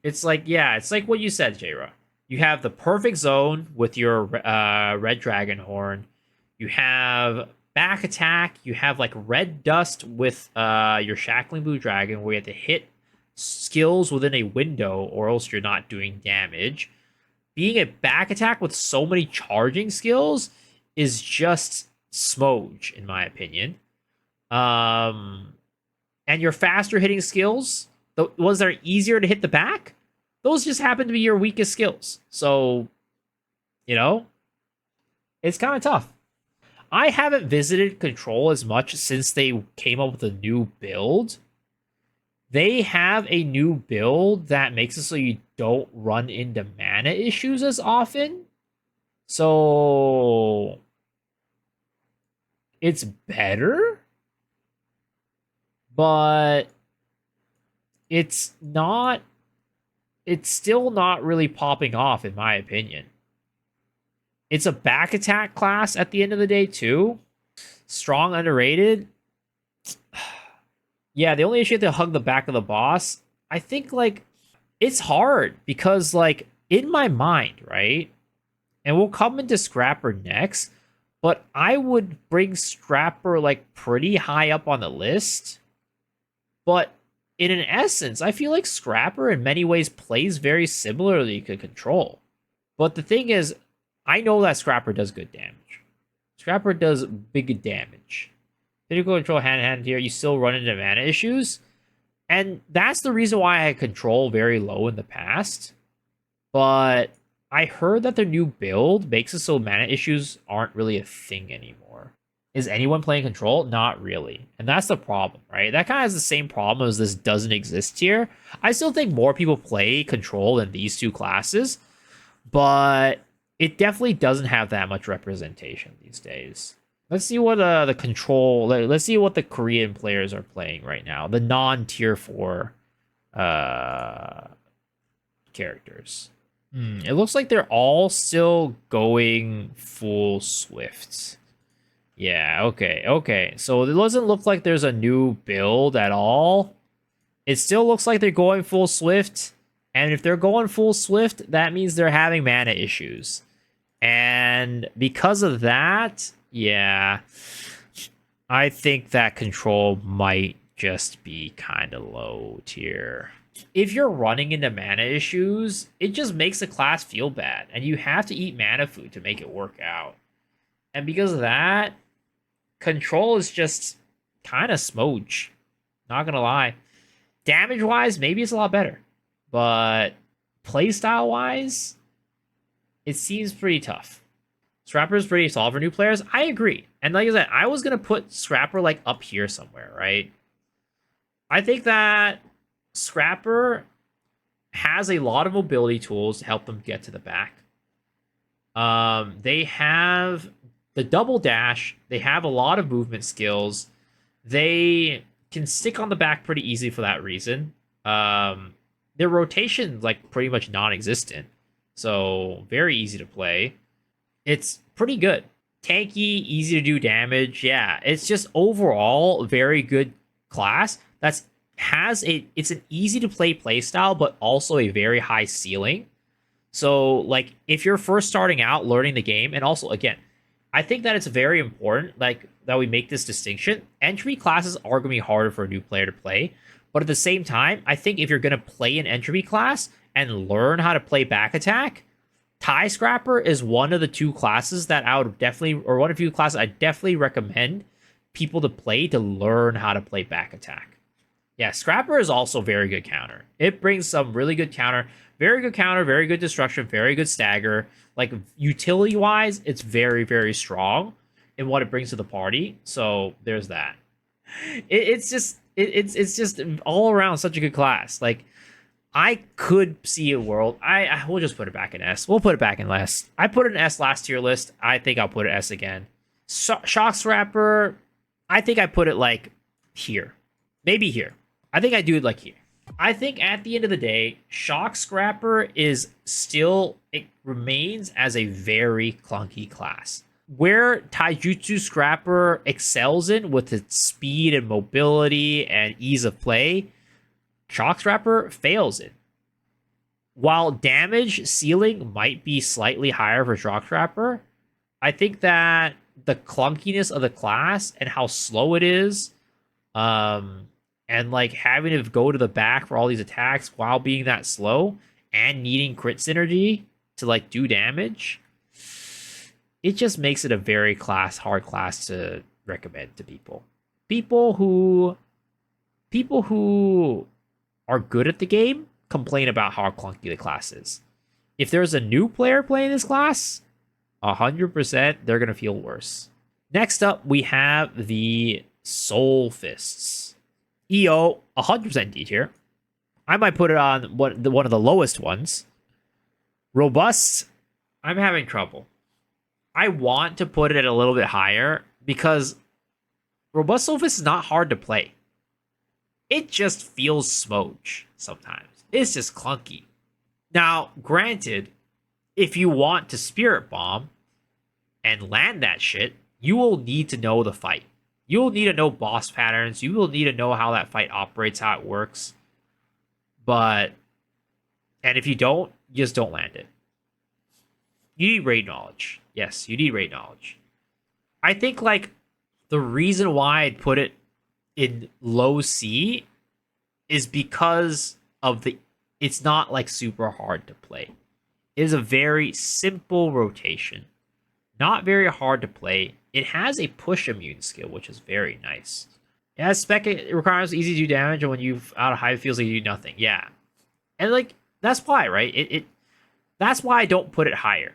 Speaker 1: It's like, yeah, it's like what you said, Jayra. You have the perfect zone with your red dragon horn. You have back attack. You have like red dust with your shackling blue dragon, where you have to hit skills within a window, or else you're not doing damage. Being a back attack with so many charging skills is just smooge, in my opinion. And your faster hitting skills, the ones that are easier to hit the back, those just happen to be your weakest skills. So, you know, it's kind of tough. I haven't visited Control as much since they came up with a new build. They have a new build that makes it so you don't run into mana issues as often. So it's better, but it's still not really popping off, in my opinion. It's a back attack class at the end of the day, too. Strong, underrated. Yeah, the only issue is to hug the back of the boss. I think, like, it's hard because, like, in my mind, right? And we'll come into Scrapper next, but I would bring Scrapper, like, pretty high up on the list. But in an essence, I feel like Scrapper in many ways plays very similarly to Control. But the thing is, I know that Scrapper does good damage. Scrapper does big damage. Critical Control hand-to-hand here, you still run into mana issues. And that's the reason why I had Control very low in the past. But I heard that their new build makes it so mana issues aren't really a thing anymore. Is anyone playing Control? Not really. And that's the problem, right? That kind of has the same problem as this doesn't exist here. I still think more people play Control than these two classes. But it definitely doesn't have that much representation these days. Let's see what the Control. Let's see what the Korean players are playing right now. The non-tier 4 characters. It looks like they're all still going full Swift. Yeah, okay. So it doesn't look like there's a new build at all. It still looks like they're going full Swift. And if they're going full Swift, that means they're having mana issues. And because of that, yeah, I think that Control might just be kind of low tier. If you're running into mana issues, it just makes the class feel bad. And you have to eat mana food to make it work out. And because of that, Control is just kind of smooge. Not going to lie. Damage-wise, maybe it's a lot better. But playstyle-wise, it seems pretty tough. Scrapper is pretty solid for new players. I agree. And like I said, I was going to put Scrapper like up here somewhere, right? I think that Scrapper has a lot of mobility tools to help them get to the back. They have the double dash. They have a lot of movement skills. They can stick on the back pretty easy for that reason. Their rotation like pretty much non-existent. So very easy to play. It's pretty good. Tanky, easy to do damage. Yeah, it's just overall very good class. It's an easy to play playstyle, but also a very high ceiling. So like if you're first starting out learning the game, and also again, I think that it's very important like that we make this distinction. Entry classes are going to be harder for a new player to play, but at the same time, I think if you're going to play an entry class and learn how to play back attack, Tie Scrapper is one of the two classes that I would definitely, or one of the few classes I definitely recommend people to play to learn how to play back attack. Yeah, Scrapper is also very good counter. It brings some really good counter, very good destruction, very good stagger. Like utility-wise, it's very, very strong in what it brings to the party. So there's that. It's just all around such a good class. Like I could see a world. We'll just put it back in S. We'll put it back in S. I put it in S last tier list. I think I'll put it S again. Shock Scrapper, I think I put it like here. Maybe here. I think I do it like here. I think at the end of the day, Shock Scrapper is still, it remains as a very clunky class. Where Taijutsu Scrapper excels in with its speed and mobility and ease of play, Shock Scrapper fails in. While damage ceiling might be slightly higher for Shock Scrapper, I think that the clunkiness of the class and how slow it is, and like having to go to the back for all these attacks while being that slow and needing crit synergy to like do damage, it just makes it a very hard class to recommend to people. People who are good at the game complain about how clunky the class is. If there's a new player playing this class, 100% they're going to feel worse. Next up, we have the Soul Fists. EO, 100% D tier. I might put it on one of the lowest ones. Robust, I'm having trouble. I want to put it a little bit higher because Robust Soul Fist is not hard to play. It just feels smooge sometimes. It's just clunky. Now, granted, if you want to Spirit Bomb and land that shit, you will need to know the fight. You will need to know boss patterns. You will need to know how that fight operates, how it works. And if you don't, you just don't land it. You need raid knowledge. Yes, you need raid knowledge. I think, like, the reason why I'd put it in low C is because of it's not, like, super hard to play. It is a very simple rotation. Not very hard to play. It has a push immune skill, which is very nice. It has spec, it requires easy to do damage, and when you out of high, it feels like you do nothing. Yeah. And like, that's why, right? That's why I don't put it higher.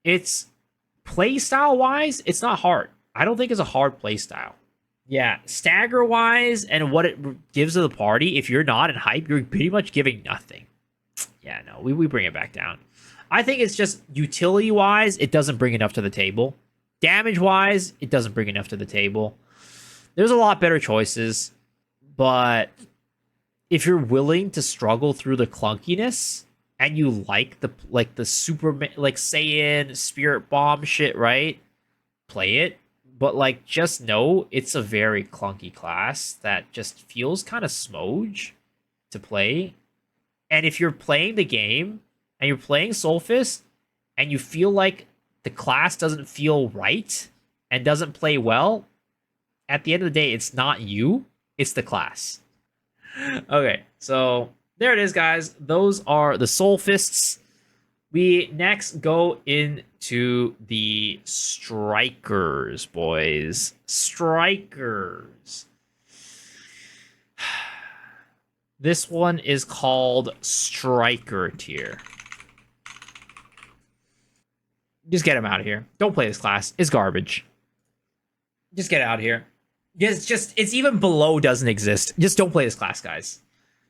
Speaker 1: It's playstyle wise, it's not hard. I don't think it's a hard playstyle. Yeah, stagger wise and what it gives to the party, if you're not in hype, you're pretty much giving nothing. Yeah, no, we bring it back down. I think it's just utility wise, it doesn't bring enough to the table. Damage wise, it doesn't bring enough to the table. There's a lot better choices, but if you're willing to struggle through the clunkiness and you like the Superman, like Saiyan Spirit Bomb shit, right? Play it, but like just know it's a very clunky class that just feels kind of smooge to play. And if you're playing the game and you're playing Soul Fist and you feel like the class doesn't feel right and doesn't play well, at the end of the day, it's not you, it's the class. Okay, so there it is, guys. Those are the Soul Fists. We next go into the Strikers, boys. Strikers. This one is called Striker tier. Just get him out of here. Don't play this class. It's garbage. Just get out of here. It's even below doesn't exist. Just don't play this class, guys.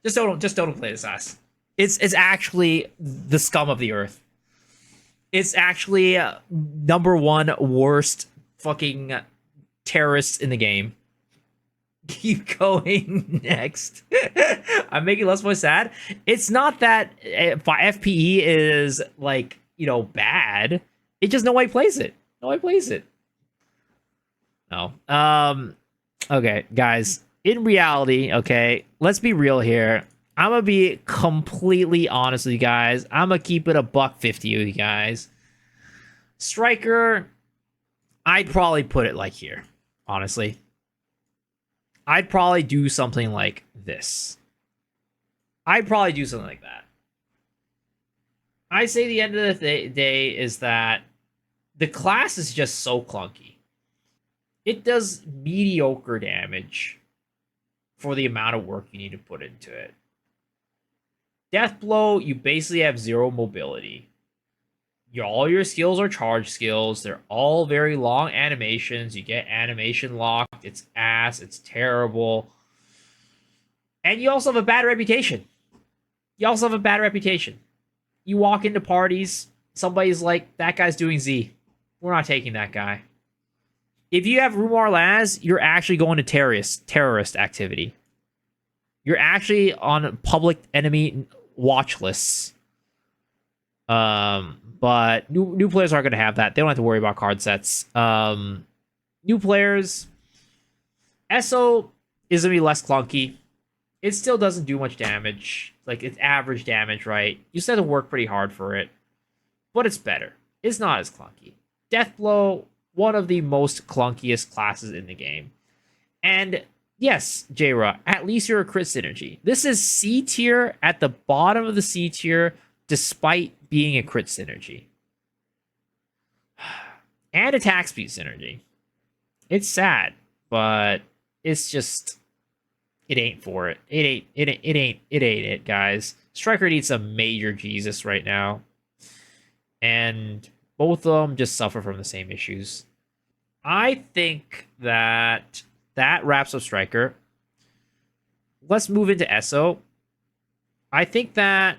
Speaker 1: Just don't play this class. It's actually the scum of the earth. It's actually number one worst fucking terrorists in the game. Keep going. Next. I'm making less boy sad. It's not that FPE is like, bad. It just nobody plays it. Nobody plays it. No. Okay, guys. In reality, okay, let's be real here. I'm gonna be completely honest with you guys. I'm gonna keep it $150 with you guys. Striker, I'd probably put it like here, honestly. I'd probably do something like this. I'd probably do something like that. I say the end of the day is that the class is just so clunky. It does mediocre damage for the amount of work you need to put into it. Death Blow, you basically have 0 mobility. All your skills are charge skills. They're all very long animations. You get animation locked. It's ass. It's terrible. And you also have a bad reputation. You walk into parties. Somebody's like, that guy's doing Z. We're not taking that guy. If you have Rumar Laz, you're actually going to terrorist activity. You're actually on public enemy watch lists. But new players aren't going to have that. They don't have to worry about card sets. New players, SO is going to be less clunky. It still doesn't do much damage. Like, it's average damage, right? You still have to work pretty hard for it. But it's better. It's not as clunky. Deathblow, one of the most clunkiest classes in the game. And yes, J-Ra, at least you're a crit synergy. This is C tier at the bottom of the C tier, despite being a crit synergy. And attack speed synergy. It's sad, but it's just, it ain't for it. It ain't it, guys. Striker needs some major Jesus right now. And both of them just suffer from the same issues. I think that wraps up Striker. Let's move into SO. I think that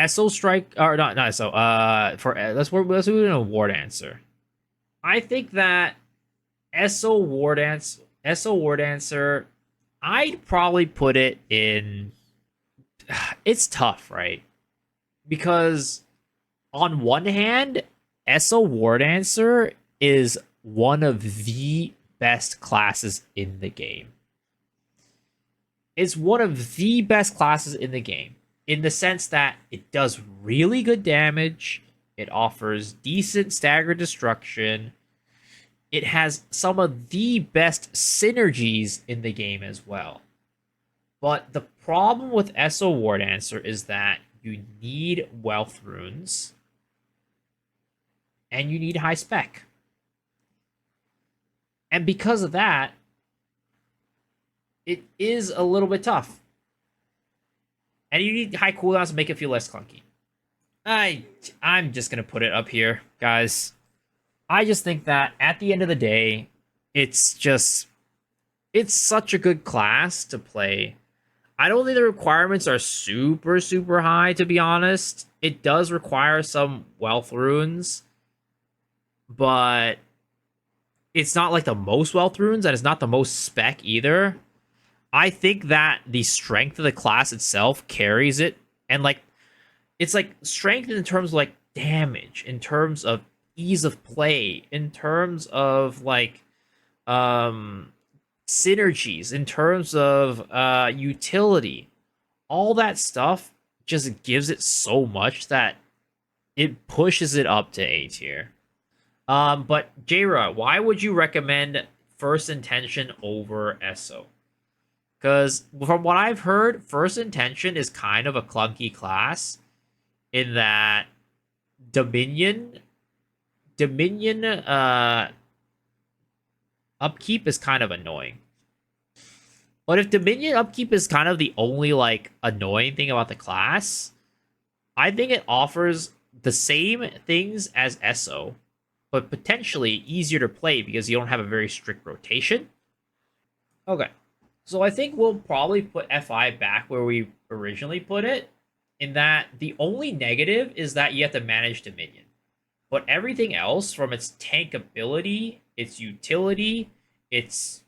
Speaker 1: SO strike or not SO. Let's move into a War Dancer. I think that SO War Dancer. I'd probably put it in. It's tough, right? Because on one hand, SO War Dancer is one of the best classes in the game. It's one of the best classes in the game in the sense that it does really good damage, it offers decent staggered destruction, it has some of the best synergies in the game as well. But the problem with SO War Dancer is that you need wealth runes and you need high spec. And because of that, it is a little bit tough. And you need high cooldowns to make it feel less clunky. I'm just going to put it up here, guys. I just think that at the end of the day, it's such a good class to play. I don't think the requirements are super, super high, to be honest. It does require some wealth runes, but it's not like the most wealth runes, and it's not the most spec either. I think that the strength of the class itself carries it, and like it's like strength in terms of like damage, in terms of ease of play, in terms of like synergies, in terms of utility. All that stuff just gives it so much that it pushes it up to A tier. But J-Ra, why would you recommend First Intention over SO? Because from what I've heard, First Intention is kind of a clunky class in that Dominion upkeep is kind of annoying. But if Dominion upkeep is kind of the only like annoying thing about the class, I think it offers the same things as SO, but potentially easier to play because you don't have a very strict rotation. Okay. So I think we'll probably put FI back where we originally put it, in that the only negative is that you have to manage Dominion. But everything else, from its tank ability, its utility, its,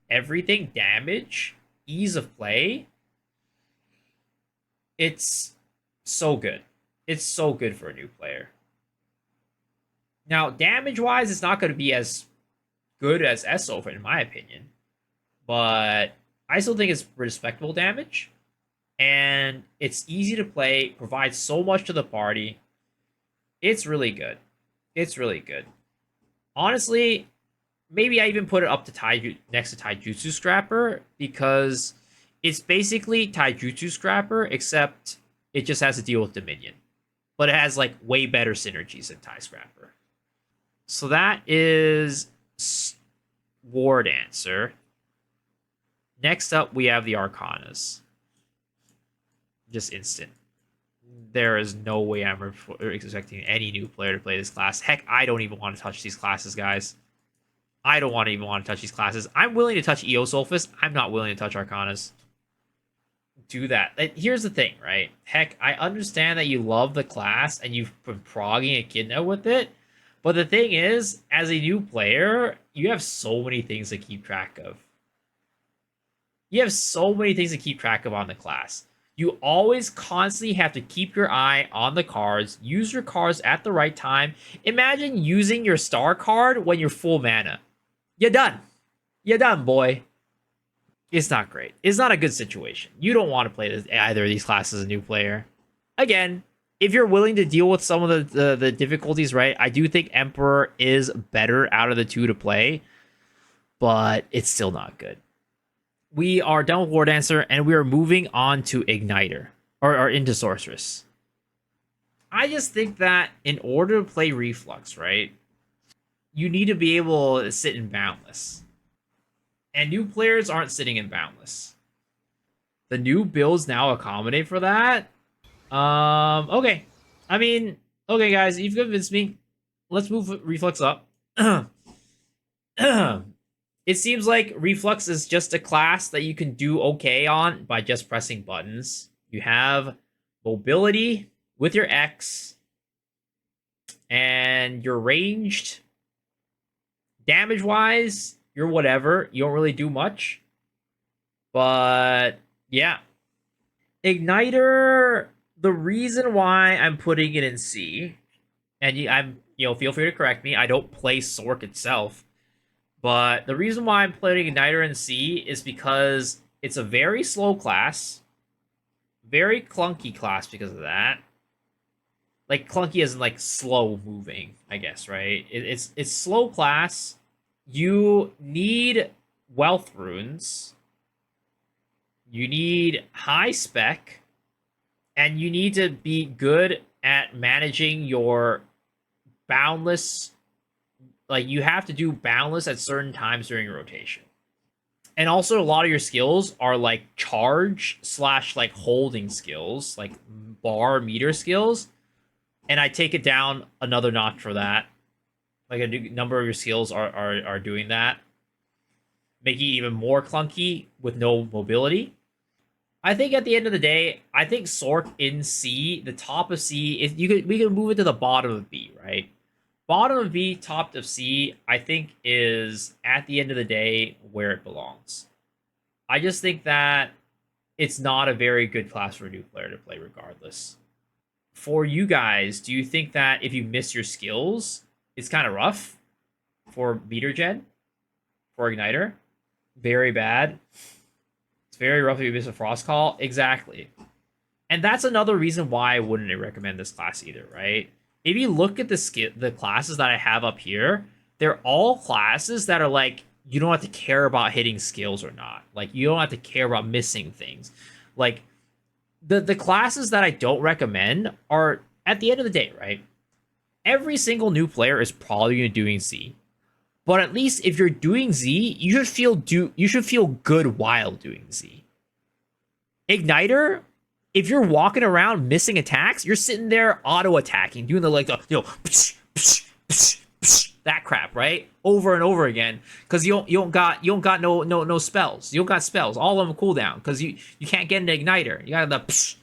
Speaker 1: everything, damage, ease of play, it's so good. It's so good for a new player. Now, damage-wise, it's not going to be as good as SO, in my opinion. But I still think it's respectable damage. And it's easy to play, provides so much to the party. It's really good. It's really good. Honestly, maybe I even put it up to next to Taijutsu Scrapper, because it's basically Taijutsu Scrapper, except it just has to deal with Dominion. But it has like way better synergies than Tai Scrapper. So that is War Dancer. Next up, we have the Arcanas. Just instant. There is no way I'm expecting any new player to play this class. Heck, I don't even want to touch these classes, guys. I don't even want to touch these classes. I'm willing to touch Eosulfus. I'm not willing to touch Arcanas. Do that. Here's the thing, right? Heck, I understand that you love the class and you've been progging Echidna with it, But the thing is, as a new player, you have so many things to keep track of. You have so many things to keep track of on the class. You always constantly have to keep your eye on the cards, use your cards at the right time. Imagine using your star card when you're full mana. You're done. You're done, boy. It's not great. It's not a good situation. You don't want to play this, either of these classes as a new player. Again, if you're willing to deal with some of the difficulties, right? I do think Emperor is better out of the two to play, but it's still not good. We are done with War Dancer, and we are moving on to Igniter, or into Sorceress. I just think that in order to play Reflux, right, you need to be able to sit in Boundless. And new players aren't sitting in Boundless. The new builds now accommodate for that. Okay. I mean, okay, guys, you've convinced me. Let's move Reflux up. It seems like Reflux is just a class that you can do okay on by just pressing buttons. You have mobility with your X, and you're ranged. Damage-wise, you're whatever. You don't really do much. But, yeah. Igniter, the reason why I'm putting it in C, and feel free to correct me, I don't play Sork itself, but the reason why I'm playing Igniter in C is because it's a very slow class, very clunky class because of that. Like, clunky isn't like slow moving, I guess, right? It's slow class. You need wealth runes. You need high spec, and you need to be good at managing your boundless. Like, you have to do boundless at certain times during rotation. And also, a lot of your skills are like charge / like holding skills, like bar meter skills. And I take it down another notch for that. Like, a number of your skills are doing that, making it even more clunky with no mobility. I think at the end of the day, I think Sork in C, the top of C, if we can move it to the bottom of B, right? Bottom of B, top of C, I think is at the end of the day where it belongs. I just think that it's not a very good class for a new player to play regardless. For you guys, do you think that if you miss your skills, it's kind of rough for meter gen, for Igniter? Very bad. It's very rough if you miss a Frost Call. Exactly. And that's another reason why I wouldn't recommend this class either, right? If you look at the classes that I have up here, they're all classes that are like, you don't have to care about hitting skills or not. Like, you don't have to care about missing things. Like, the classes that I don't recommend are, at the end of the day, right? Every single new player is probably going to be doing Z. But at least if you're doing Z, you should feel good while doing Z. Igniter, if you're walking around missing attacks, you're sitting there auto attacking, doing that crap, right? Over and over again, because you don't got no spells. You don't got spells. All of them cooldown because you can't get an Igniter. You got the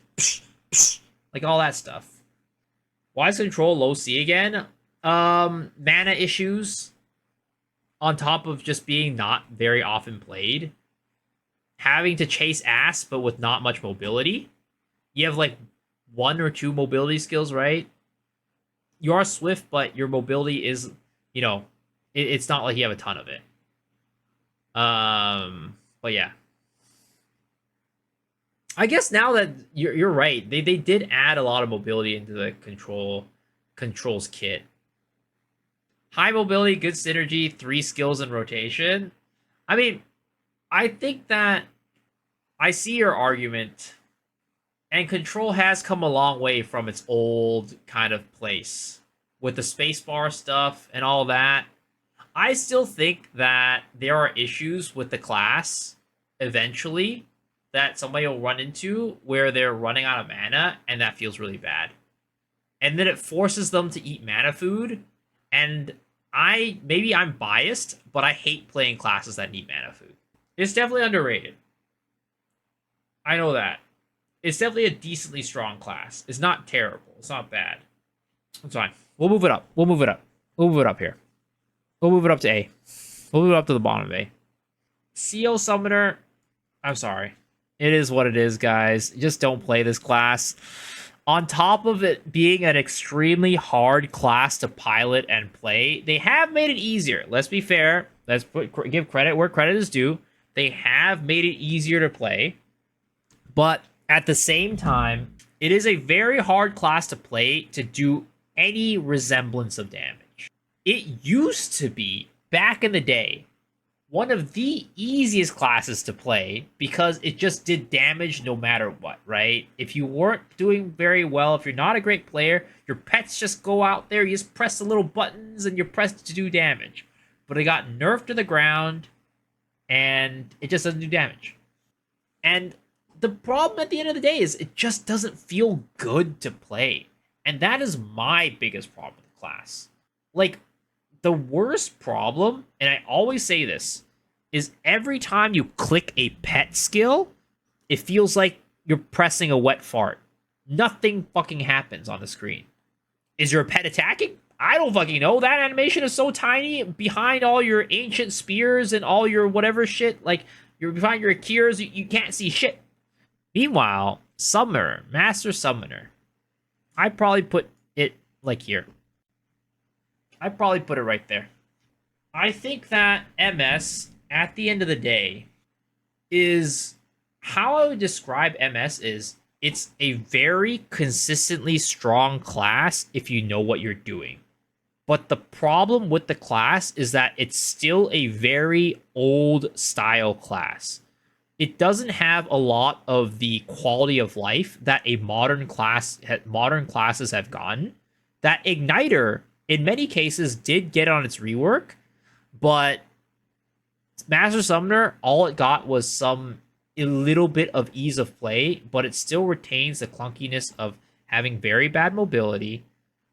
Speaker 1: like all that stuff. Why is control low C again? Mana issues, on top of just being not very often played. Having to chase ass, but with not much mobility. You have like 1 or 2 mobility skills, right? You are swift, but your mobility is, it's not like you have a ton of it. But yeah. I guess now that you're right, they did add a lot of mobility into the controls kit. High mobility, good synergy, 3 skills in rotation. I mean, I think that I see your argument, and control has come a long way from its old kind of place with the spacebar stuff and all that. I still think that there are issues with the class eventually that somebody will run into where they're running out of mana, and that feels really bad. And then it forces them to eat mana food, and maybe I'm biased, but I hate playing classes that need mana food. It's definitely underrated. I know that. It's definitely a decently strong class. It's not terrible. It's not bad. It's fine. We'll move it up. We'll move it up here. We'll move it up to A. We'll move it up to the bottom of A. CO Summoner, I'm sorry. It is what it is, guys. Just don't play this class. On top of it being an extremely hard class to pilot and play, they have made it easier. Let's be fair. Give credit where credit is due. They have made it easier to play. But at the same time, it is a very hard class to play to do any resemblance of damage. It used to be, back in the day, one of the easiest classes to play because it just did damage no matter what, right? If you weren't doing very well, if you're not a great player, your pets just go out there, you just press the little buttons and you're pressed to do damage. But it got nerfed to the ground and it just doesn't do damage. And the problem at the end of the day is it just doesn't feel good to play. And that is my biggest problem with the class. Like, the worst problem, and I always say this, is every time you click a pet skill, it feels like you're pressing a wet fart. Nothing fucking happens on the screen. Is your pet attacking? I don't fucking know. That animation is so tiny behind all your ancient spears and all your whatever shit. Like, you're behind your Akiras, you can't see shit. Meanwhile, Summoner, Master Summoner, I'd probably put it like here. I'd probably put it right there. I think that MS, at the end of the day, is how I would describe MS is it's a very consistently strong class if you know what you're doing. But the problem with the class is that it's still a very old style class. It doesn't have a lot of the quality of life that a modern classes have gotten. That Igniter, in many cases, did get on its rework, but Master Summoner, all it got was a little bit of ease of play, but it still retains the clunkiness of having very bad mobility,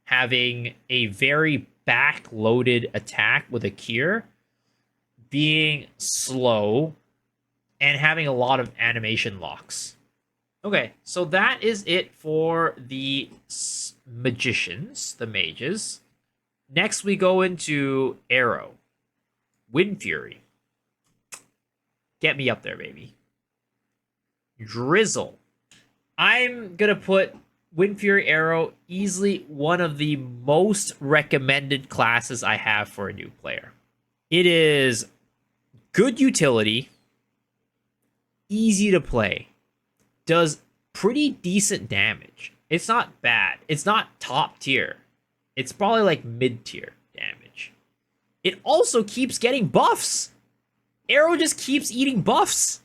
Speaker 1: having a very back-loaded attack with a cure, being slow, and having a lot of animation locks. Okay, so that is it for the magicians, the mages. Next, we go into Arrow. Wind Fury. Get me up there, baby. Drizzle. I'm going to put Wind Fury Arrow easily one of the most recommended classes I have for a new player. It is good utility, easy to play, does pretty decent damage. It's not bad. It's not top tier. It's probably like mid tier damage. It also keeps getting buffs. Arrow just keeps eating buffs.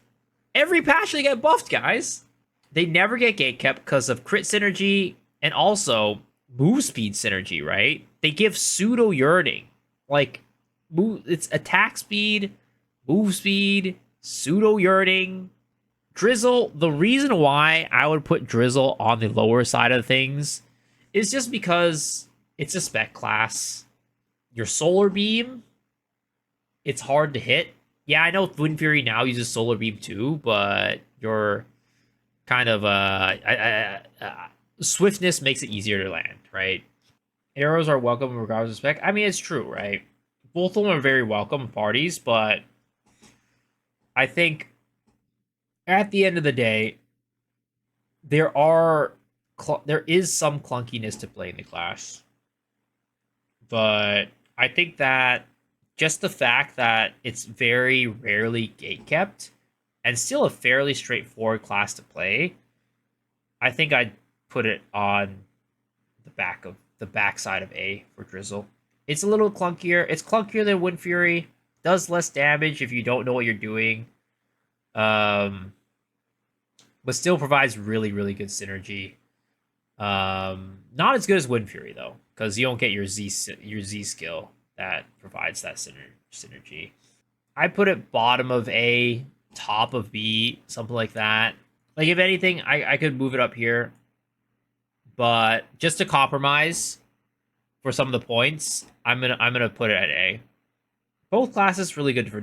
Speaker 1: Every patch they get buffed, guys. They never get gatekept because of crit synergy and also move speed synergy, right? They give pseudo yearning. Like, it's attack speed, move speed, pseudo yearning. Drizzle, the reason why I would put Drizzle on the lower side of things is just because it's a spec class. Your Solar Beam, it's hard to hit. Yeah, I know Wind Fury now uses Solar Beam too, but your kind of swiftness makes it easier to land, right? Arrows are welcome regardless of spec. I mean, it's true, right? Both of them are very welcome parties, but I think at the end of the day, there is some clunkiness to playing the class. But I think that just the fact that it's very rarely gatekept and still a fairly straightforward class to play, I think I'd put it on the backside of A for Drizzle. It's a little clunkier. It's clunkier than Wind Fury. Does less damage if you don't know what you're doing. But still provides really, really good synergy. Not as good as Wind Fury though, because you don't get your Z skill that provides that synergy. I put it bottom of A, top of B, something like that. Like, if anything, I could move it up here, but just to compromise for some of the points, I'm gonna put it at A. Both classes pretty good for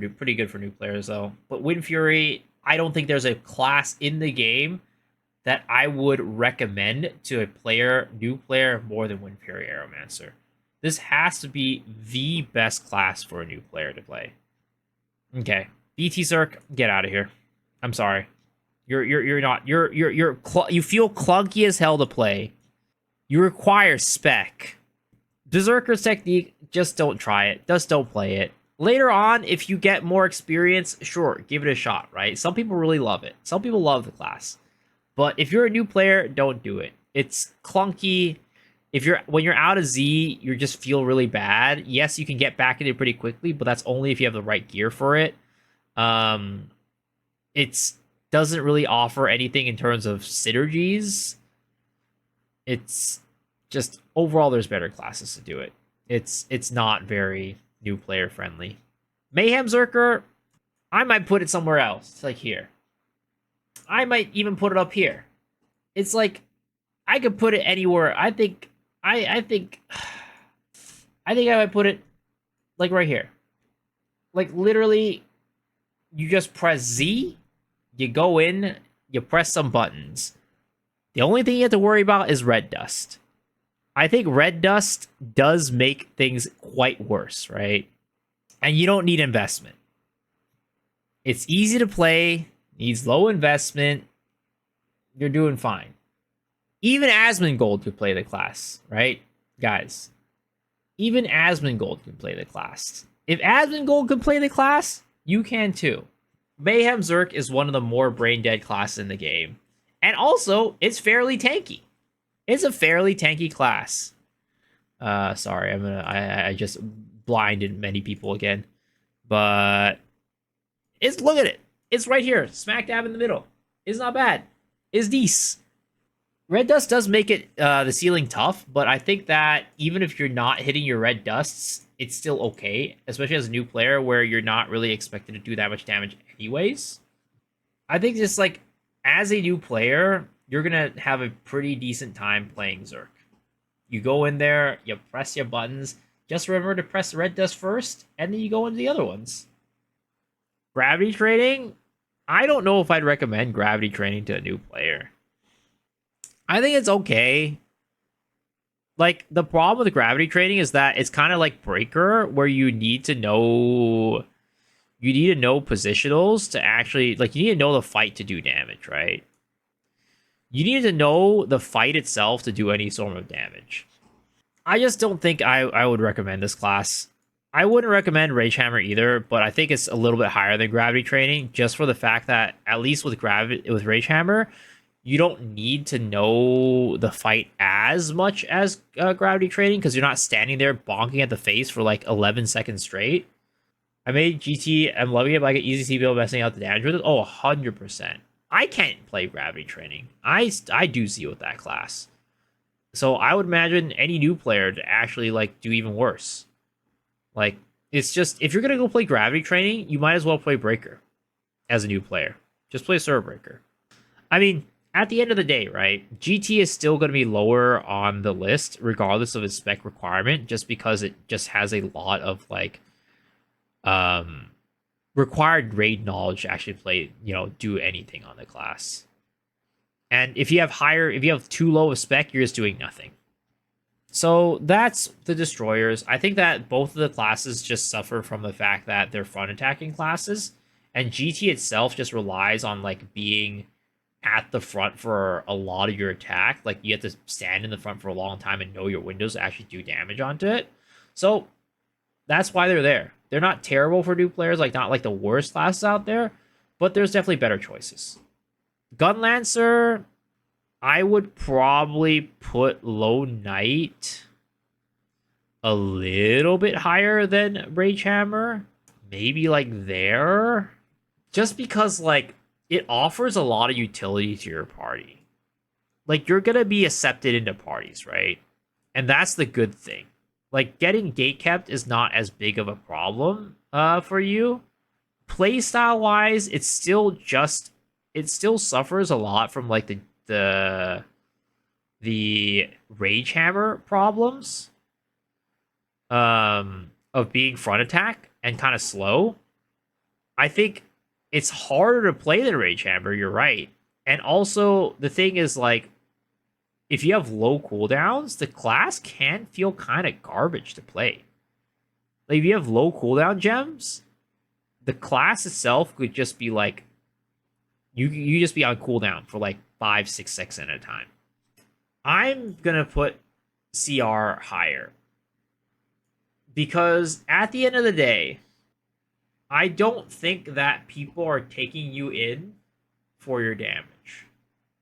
Speaker 1: new players though. But Wind Fury, I don't think there's a class in the game that I would recommend to a new player more than Wind Fury Aeromancer. This has to be the best class for a new player to play. Okay, BT Circ, get out of here. I'm sorry. You're not you feel clunky as hell to play. You require spec. Berserker's technique, just don't try it. Just don't play it. Later on, if you get more experience, sure, give it a shot, right? Some people really love it. Some people love the class. But if you're a new player, don't do it. It's clunky. If you're when you're out of Z, you just feel really bad. Yes, you can get back into it pretty quickly, but that's only if you have the right gear for it. Um, it's doesn't really offer anything in terms of synergies. It's just overall there's better classes to do it. It's not very new player friendly. Mayhem Zerker, I might put it somewhere else. It's like here. I might even put it up here. It's like I could put it anywhere. I think I might put it like right here. Like literally you just press Z, you go in, you press some buttons. The only thing you have to worry about is red dust. I think red dust does make things quite worse, right? And you don't need investment. It's easy to play, needs low investment. You're doing fine. Even Asmongold could play the class, right? Guys, even Asmongold can play the class. If Asmongold can play the class, you can too. Mayhem Zerk is one of the more brain dead classes in the game. And also, it's fairly tanky. It's a fairly tanky class. Sorry, I just blinded many people again. But look at it. It's right here, smack dab in the middle. It's not bad. It's decent. Red dust does make it the ceiling tough, but I think that even if you're not hitting your red dusts, it's still okay, especially as a new player where you're not really expected to do that much damage anyways. I think just like as a new player, you're gonna have a pretty decent time playing Zerk. You go in there, you press your buttons. Just remember to press red dust first, and then you go into the other ones. Gravity training, I don't know if I'd recommend gravity training to a new player. I think it's okay. Like, the problem with gravity training is that it's kind of like Breaker, where you need to know positionals to actually, like, you need to know the fight to do damage, right? You need to know the fight itself to do any sort of damage. I just don't think I would recommend this class. I wouldn't recommend Rage Hammer either, but I think it's a little bit higher than gravity training, just for the fact that at least with Rage Hammer, you don't need to know the fight as much as gravity training because you're not standing there bonking at the face for like 11 seconds straight. I made GT, I'm loving it, but I get easy TBO messing out the damage with it. Oh, 100%. I can't play gravity training. I do Z with that class. So I would imagine any new player to actually like do even worse. Like, it's just, if you're going to go play gravity training, you might as well play Breaker as a new player. Just play Server Breaker. I mean, at the end of the day, right, GT is still going to be lower on the list, regardless of its spec requirement, just because it just has a lot of, like, required raid knowledge to actually play, do anything on the class. And if you have too low a spec, you're just doing nothing. So that's the destroyers. I think that both of the classes just suffer from the fact that they're front attacking classes, and GT itself just relies on like being at the front for a lot of your attack. Like you have to stand in the front for a long time and know your windows to actually do damage onto it. So that's why they're there. They're not terrible for new players, like not like the worst classes out there, but there's definitely better choices. Gunlancer, I would probably put Low Knight a little bit higher than Rage Hammer. Maybe like there. Just because like it offers a lot of utility to your party. Like you're going to be accepted into parties, right? And that's the good thing. Like getting gatekept is not as big of a problem for you. Playstyle wise, it still suffers a lot from like the Rage Hammer problems of being front attack and kind of slow. I think it's harder to play than Rage Hammer, you're right. And also the thing is like if you have low cooldowns, the class can feel kind of garbage to play. Like if you have low cooldown gems, the class itself could just be like you just be on cooldown for like 5-6 seconds at a time. I'm gonna put CR higher because at the end of the day, I don't think that people are taking you in for your damage.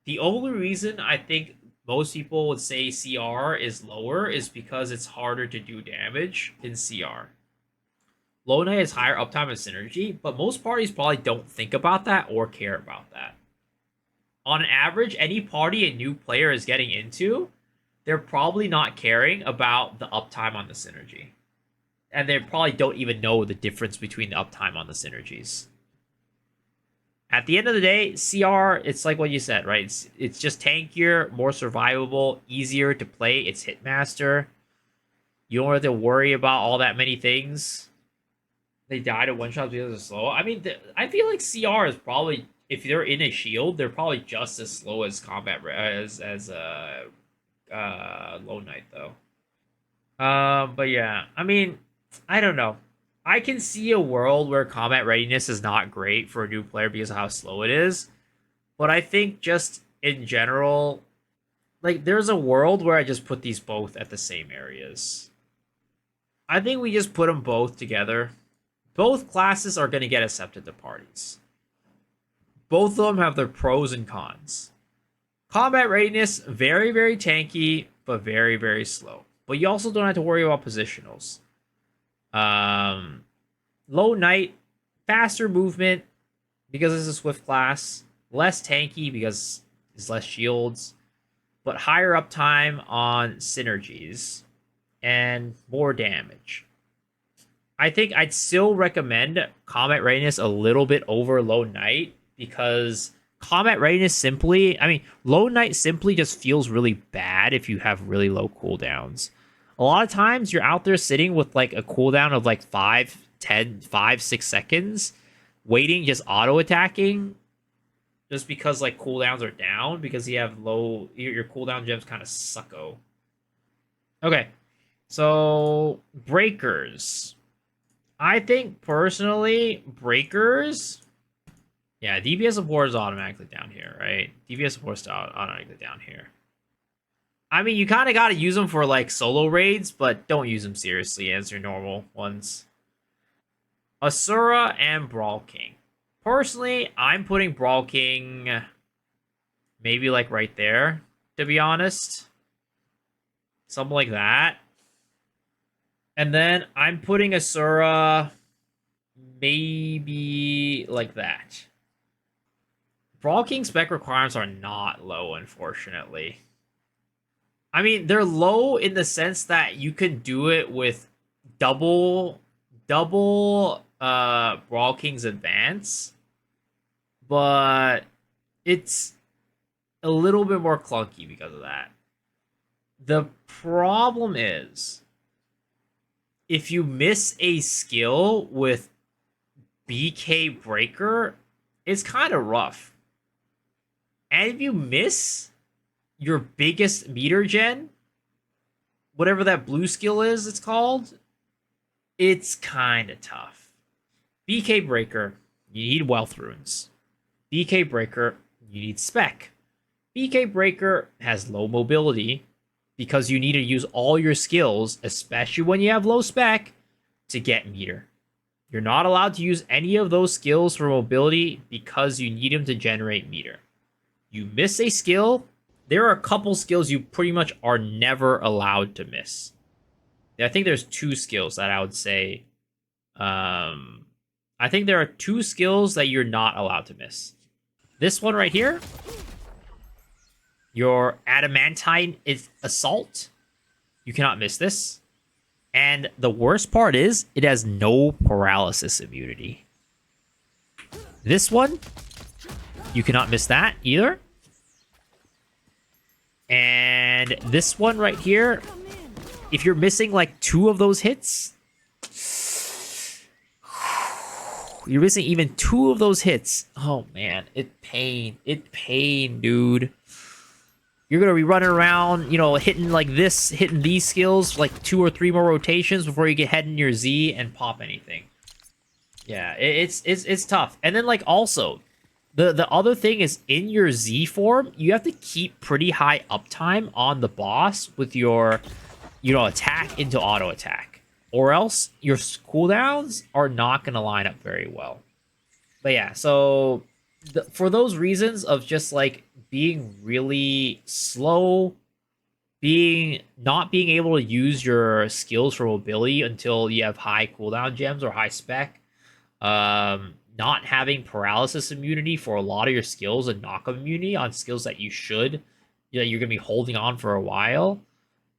Speaker 1: The only reason I think most people would say CR is lower is because it's harder to do damage in CR. Low Knight has higher uptime and synergy, but most parties probably don't think about that or care about that. On average, any party a new player is getting into, they're probably not caring about the uptime on the synergy. And they probably don't even know the difference between the uptime on the synergies. At the end of the day, CR, it's like what you said, right? It's just tankier, more survivable, easier to play. It's Hitmaster. You don't have to worry about all that many things. They died at one shots because it's slow. I mean, I feel like CR is probably, if they're in a shield, they're probably just as slow as combat as Low Knight though. But yeah, I mean, I don't know. I can see a world where combat readiness is not great for a new player because of how slow it is. But I think just in general, like there's a world where I just put these both at the same areas. I think we just put them both together. Both classes are going to get accepted to parties. Both of them have their pros and cons. Combat readiness, very, very tanky, but very, very slow. But you also don't have to worry about positionals. Low Knight, faster movement because it's a swift class. Less tanky because it's less shields. But higher uptime on synergies. And more damage. I think I'd still recommend Combat Readiness a little bit over Low Knight because Combat Readiness simply, I mean, Low Knight simply just feels really bad if you have really low cooldowns. A lot of times you're out there sitting with like a cooldown of like 5-6 seconds, waiting, just auto attacking, just because like cooldowns are down because you have low, your cooldown gems kind of sucko. Okay, so breakers. I think personally, breakers. Yeah, DPS support is automatically down here, right? DPS support is automatically down here. I mean, you kind of got to use them for like solo raids, but don't use them seriously as your normal ones. Asura and Brawl King. Personally, I'm putting Brawl King maybe like right there, to be honest. Something like that. And then I'm putting Asura maybe like that. Brawl King spec requirements are not low, unfortunately. I mean, they're low in the sense that you can do it with double Brawl King's advance, but it's a little bit more clunky because of that. The problem is if you miss a skill with BK Breaker, it's kind of rough. And if you miss your biggest meter gen, whatever that blue skill is, it's called, it's kind of tough. BK Breaker, you need Wealth Runes. BK Breaker, you need Spec. BK Breaker has low mobility because you need to use all your skills, especially when you have low spec, to get meter. You're not allowed to use any of those skills for mobility because you need them to generate meter. You miss a skill, there are a couple skills you pretty much are never allowed to miss. I think there's 2 skills that I would say. I think there are 2 skills that you're not allowed to miss. This one right here, your Adamantine is Assault. You cannot miss this. And the worst part is, it has no paralysis immunity. This one, you cannot miss that either. And this one right here, if you're missing like 2 of those hits, you're missing even 2 of those hits. Oh man, it pain, dude. you're gonna be running around, you know, hitting like this, hitting these skills like 2 or 3 more rotations before you get head in your Z and pop anything. Yeah, it's tough. And then like also, the other thing is in your Z form, you have to keep pretty high uptime on the boss with your, you know, attack into auto attack, or else your cooldowns are not gonna line up very well. But yeah, so for those reasons of just like being really slow, being not being able to use your skills for mobility until you have high cooldown gems or high spec, not having paralysis immunity for a lot of your skills and knockup immunity on skills that you should, you know, you're gonna be holding on for a while.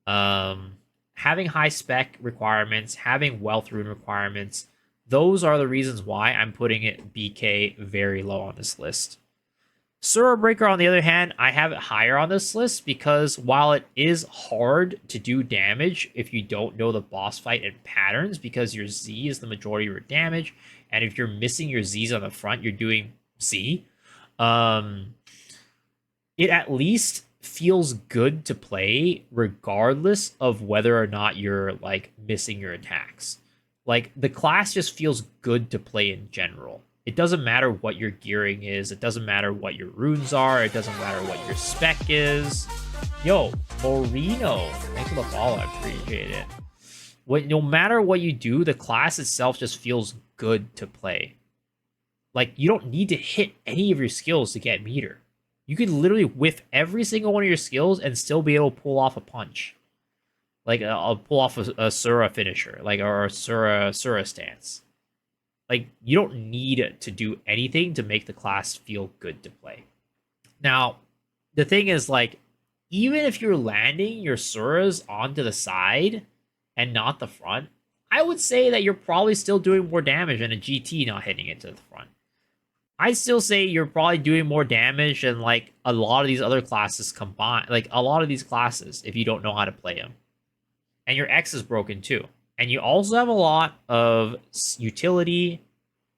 Speaker 1: Having high spec requirements, having wealth rune requirements, those are the reasons why I'm putting it BK very low on this list. Sura Breaker, on the other hand, I have it higher on this list because while it is hard to do damage if you don't know the boss fight and patterns, because your Z is the majority of your damage, and if you're missing your Zs on the front, you're doing Z. It at least feels good to play regardless of whether or not you're like missing your attacks. Like the class just feels good to play in general. It doesn't matter what your gearing is. It doesn't matter what your runes are. It doesn't matter what your spec is. Yo, Moreno, thanks for the follow. I appreciate it. No matter what you do, the class itself just feels good to play. Like you don't need to hit any of your skills to get meter. You could literally whiff every single one of your skills and still be able to pull off a punch. Like I'll pull off a Sura finisher, like or a Sura stance. Like you don't need to do anything to make the class feel good to play. Now, the thing is, like, even if you're landing your Suras onto the side and not the front, I would say that you're probably still doing more damage than a GT not hitting it to the front. I still say you're probably doing more damage than like a lot of these other classes combined. Like a lot of these classes, if you don't know how to play them. And your X is broken too. And you also have a lot of utility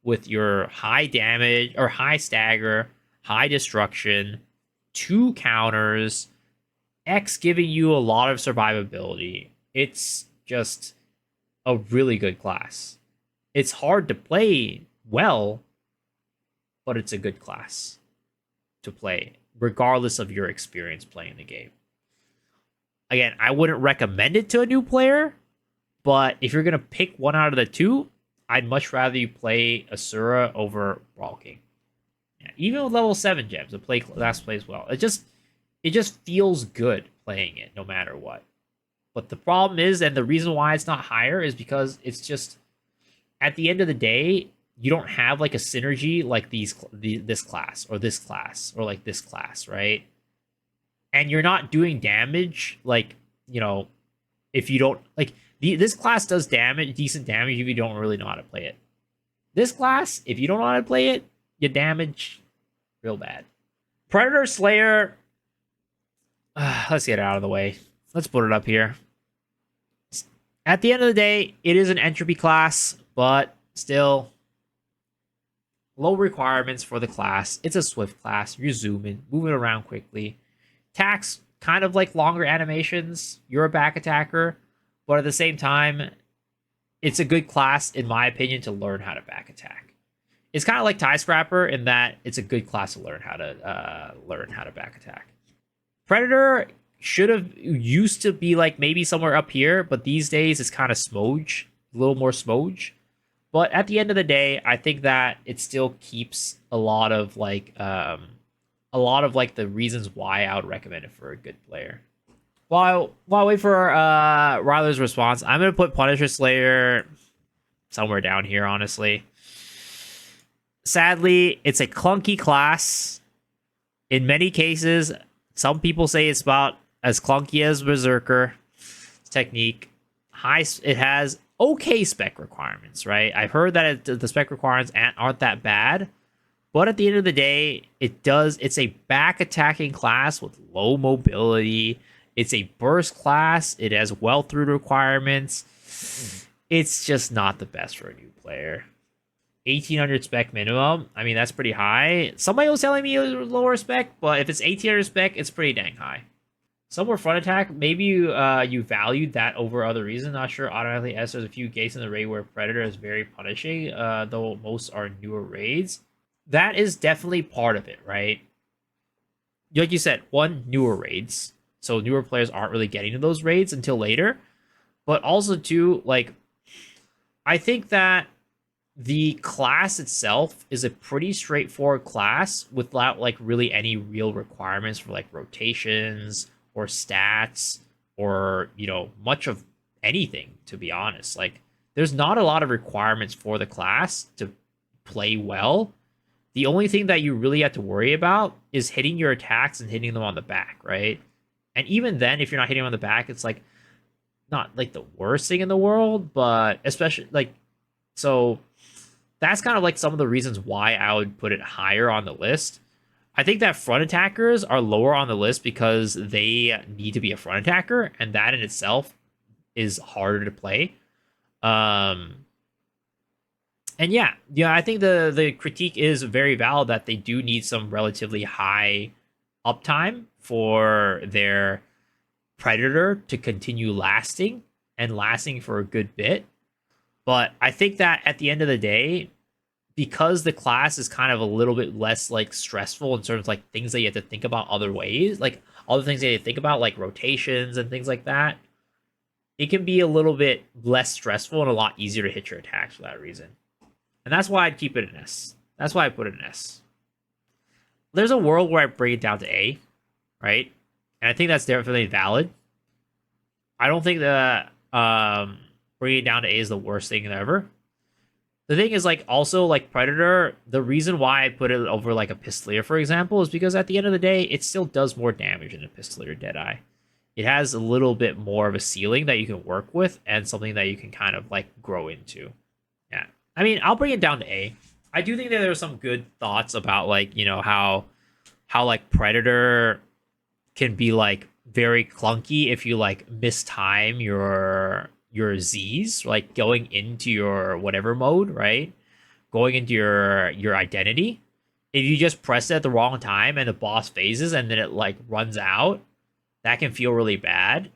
Speaker 1: with your high damage or high stagger, high destruction, 2 counters, X giving you a lot of survivability. It's just a really good class. It's hard to play well, but it's a good class to play, regardless of your experience playing the game. Again, I wouldn't recommend it to a new player, but if you're going to pick one out of the two, I'd much rather you play Asura over Brawl King. Yeah, even with level 7 gems, the class plays well. It just feels good playing it, no matter what. But the problem is, and the reason why it's not higher, is because it's just, at the end of the day, you don't have like a synergy like this class, or this class, or like this class, right? And you're not doing damage, like, you know, if you don't, like, this class does decent damage if you don't really know how to play it. This class, if you don't know how to play it, you damage real bad. Predator Slayer, let's get it out of the way. Let's put it up here. At the end of the day, it is an entropy class, but still, low requirements for the class. It's a swift class. You're zooming, moving around quickly. Attacks, kind of like longer animations. You're a back attacker, but at the same time, it's a good class, in my opinion, to learn how to back attack. It's kind of like Tie Scrapper in that it's a good class to learn how to back attack. Predator should have used to be like maybe somewhere up here, but these days it's kind of Smoge, a little more Smoge. But at the end of the day, I think that it still keeps a lot of like the reasons why I would recommend it for a good player. While I wait for Ryler's response, I'm gonna put Punisher Slayer somewhere down here, honestly. Sadly, it's a clunky class. In many cases, some people say it's about as clunky as Berserker technique. It has okay spec requirements, right? I've heard that the spec requirements aren't that bad, but at the end of the day, it's a back attacking class with low mobility. It's a burst class. It has well through requirements. It's just not the best for a new player. 1800 spec minimum. I mean, that's pretty high. Somebody was telling me it was lower spec, but if it's 1800 spec, it's pretty dang high. Some were front attack. Maybe you valued that over other reasons. Not sure. Automatically S. There's a few gates in the raid where Predator is very punishing. Though most are newer raids. That is definitely part of it, right? Like you said, one, newer raids. So newer players aren't really getting to those raids until later. But also two, like, I think that the class itself is a pretty straightforward class without like really any real requirements for like rotations or stats or much of anything, to be honest. Like there's not a lot of requirements for the class to play well. The only thing that you really have to worry about is hitting your attacks and hitting them on the back, right? And even then, if you're not hitting them on the back, it's like not like the worst thing in the world, but especially like, so that's kind of like some of the reasons why I would put it higher on the list. I think that front attackers are lower on the list because they need to be a front attacker, and that in itself is harder to play. And yeah, I think the critique is very valid that they do need some relatively high uptime for their Predator to continue lasting and lasting for a good bit. But I think that at the end of the day, because the class is kind of a little bit less like stressful in terms of like things that you have to think about other ways, like other things that you think about, like rotations and things like that, it can be a little bit less stressful and a lot easier to hit your attacks for that reason. And that's why I'd keep it an S. That's why I put it an S. There's a world where I bring it down to A, right? And I think that's definitely valid. I don't think that bringing it down to A is the worst thing ever. The thing is, like, also, like, Predator, the reason why I put it over, like, a Pistolier, for example, is because at the end of the day, it still does more damage than a Pistolier Deadeye. It has a little bit more of a ceiling that you can work with and something that you can kind of, like, grow into. Yeah. I mean, I'll bring it down to A. I do think that there are some good thoughts about, like, how like, Predator can be, like, very clunky if you, like, mistime your Z's, like going into your whatever mode, right? Going into your identity. If you just press it at the wrong time and the boss phases and then it like runs out, that can feel really bad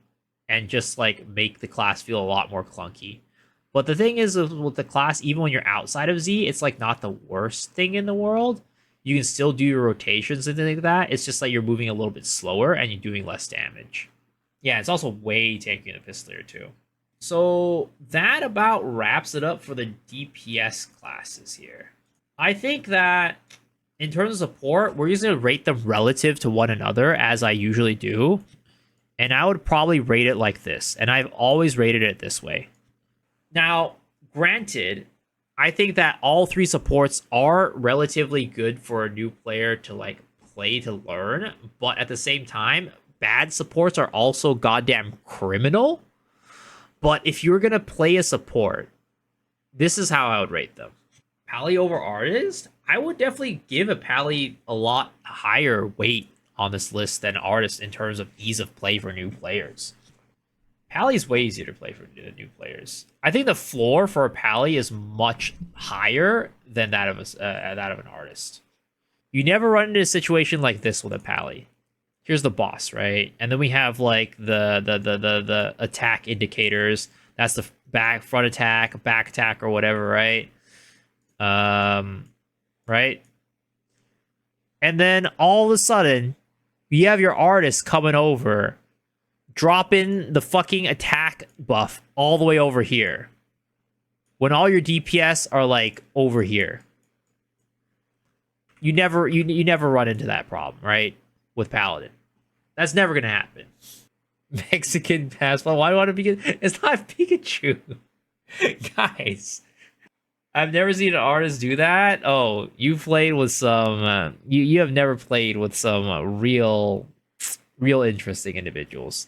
Speaker 1: and just like make the class feel a lot more clunky. But the thing is with the class, even when you're outside of Z, it's like not the worst thing in the world. You can still do your rotations and things like that. It's just like you're moving a little bit slower and you're doing less damage. Yeah, it's also way tankier than Pistolier too. So that about wraps it up for the DPS classes here. I think that in terms of support, we're just going to rate them relative to one another as I usually do. And I would probably rate it like this. And I've always rated it this way. Now, granted, I think that all three supports are relatively good for a new player to like play to learn. But at the same time, bad supports are also goddamn criminal. But if you're going to play a support, this is how I would rate them. Pally over Artist? I would definitely give a Pally a lot higher weight on this list than Artist in terms of ease of play for new players. Pally's way easier to play for the new players. I think the floor for a Pally is much higher than that of an Artist. You never run into a situation like this with a Pally. Here's the boss, right? And then we have like the attack indicators. That's the front attack, back attack, or whatever, right? Right? And then all of a sudden, you have your Artist coming over, dropping the fucking attack buff all the way over here. When all your DPS are like over here. You never run into that problem, right? With Paladin. That's never gonna happen. Mexican passport. Why do I want to be? It's not Pikachu, guys. I've never seen an Artist do that. Oh, you played with some. You have never played with some real interesting individuals.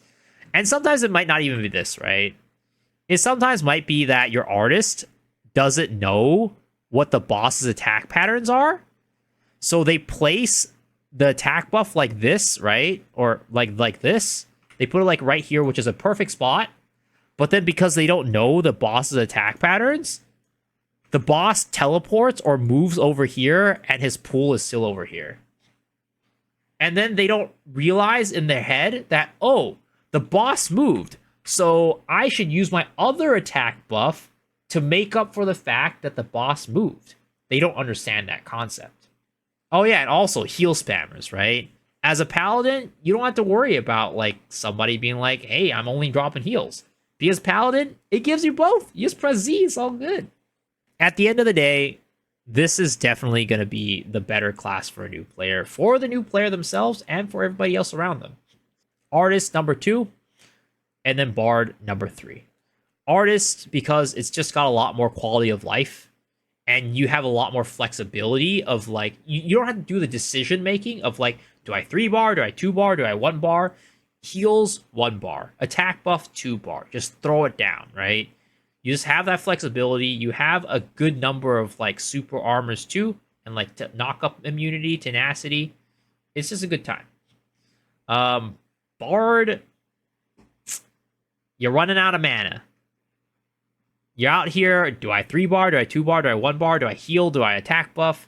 Speaker 1: And sometimes it might not even be this, right? It sometimes might be that your Artist doesn't know what the boss's attack patterns are, so they place the attack buff like this, right? Or like this. They put it like right here, which is a perfect spot. But then because they don't know the boss's attack patterns, the boss teleports or moves over here and his pool is still over here. And then they don't realize in their head that, oh, the boss moved. So I should use my other attack buff to make up for the fact that the boss moved. They don't understand that concept. Oh yeah, and also heal spammers, right? As a paladin, you don't have to worry about like somebody being like, hey, I'm only dropping heals. Because paladin, it gives you both. You just press Z, it's all good. At the end of the day, this is definitely going to be the better class for a new player, for the new player themselves, and for everybody else around them. Artist number 2, and then Bard number 3. Artist, because it's just got a lot more quality of life, and you have a lot more flexibility of like, you don't have to do the decision making of like, do I 3 bar, do I 2 bar, do I 1 bar? Heals 1 bar, attack buff 2 bar. Just throw it down, right? You just have that flexibility. You have a good number of like super armors too, and like knock up immunity, tenacity. It's just a good time. Bard, you're running out of mana. You're out here. Do I 3 bar? Do I 2 bar? Do I 1 bar? Do I heal? Do I attack buff?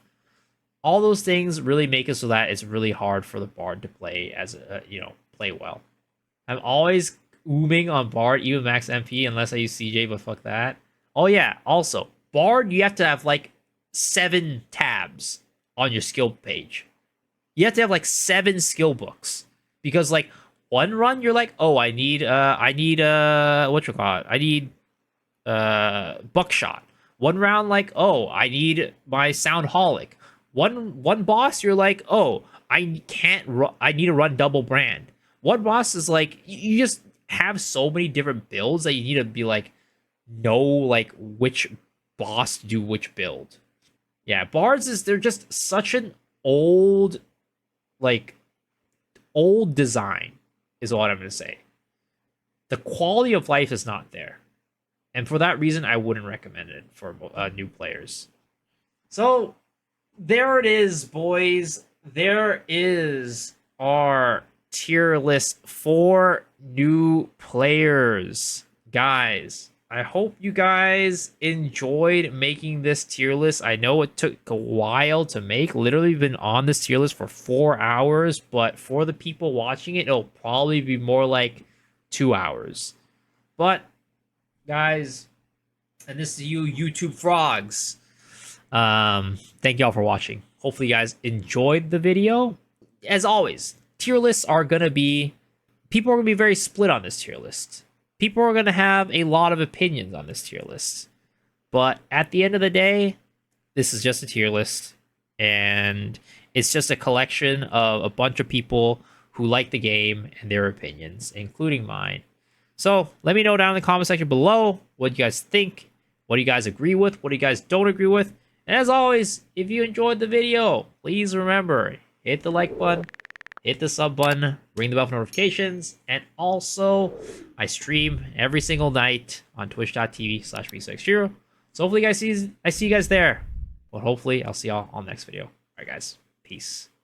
Speaker 1: All those things really make it so that it's really hard for the Bard to play as a, play well. I'm always ooming on Bard, even max MP, unless I use CJ, but fuck that. Oh yeah, also, Bard, you have to have like 7 tabs on your skill page. You have to have like 7 skill books. Because like one run, you're like, oh, I need buckshot. One round, like, oh, I need my soundholic. One boss, you're like, oh, I need to run double brand. One boss is like, you just have so many different builds that you need to be like, know like which boss to do which build. Yeah, Bards they're just such an old design is what I'm gonna say. The quality of life is not there, and for that reason, I wouldn't recommend it for new players. So there it is, boys. There is our tier list for new players. Guys, I hope you guys enjoyed making this tier list. I know it took a while to make. Literally been on this tier list for 4 hours, but for the people watching it, it'll probably be more like 2 hours. But guys, and this is you YouTube frogs. Thank y'all for watching. Hopefully you guys enjoyed the video. As always, tier lists are gonna be, people are gonna be very split on this tier list. People are gonna have a lot of opinions on this tier list. But at the end of the day, this is just a tier list, and it's just a collection of a bunch of people who like the game and their opinions, including mine. So let me know down in the comment section below what you guys think, what you guys agree with, what you guys don't agree with. And as always, if you enjoyed the video, please remember, hit the like button, hit the sub button, ring the bell for notifications, and also I stream every single night on twitch.tv/BSexHero. So hopefully I see you guys there. But hopefully I'll see y'all on the next video. Alright guys, peace.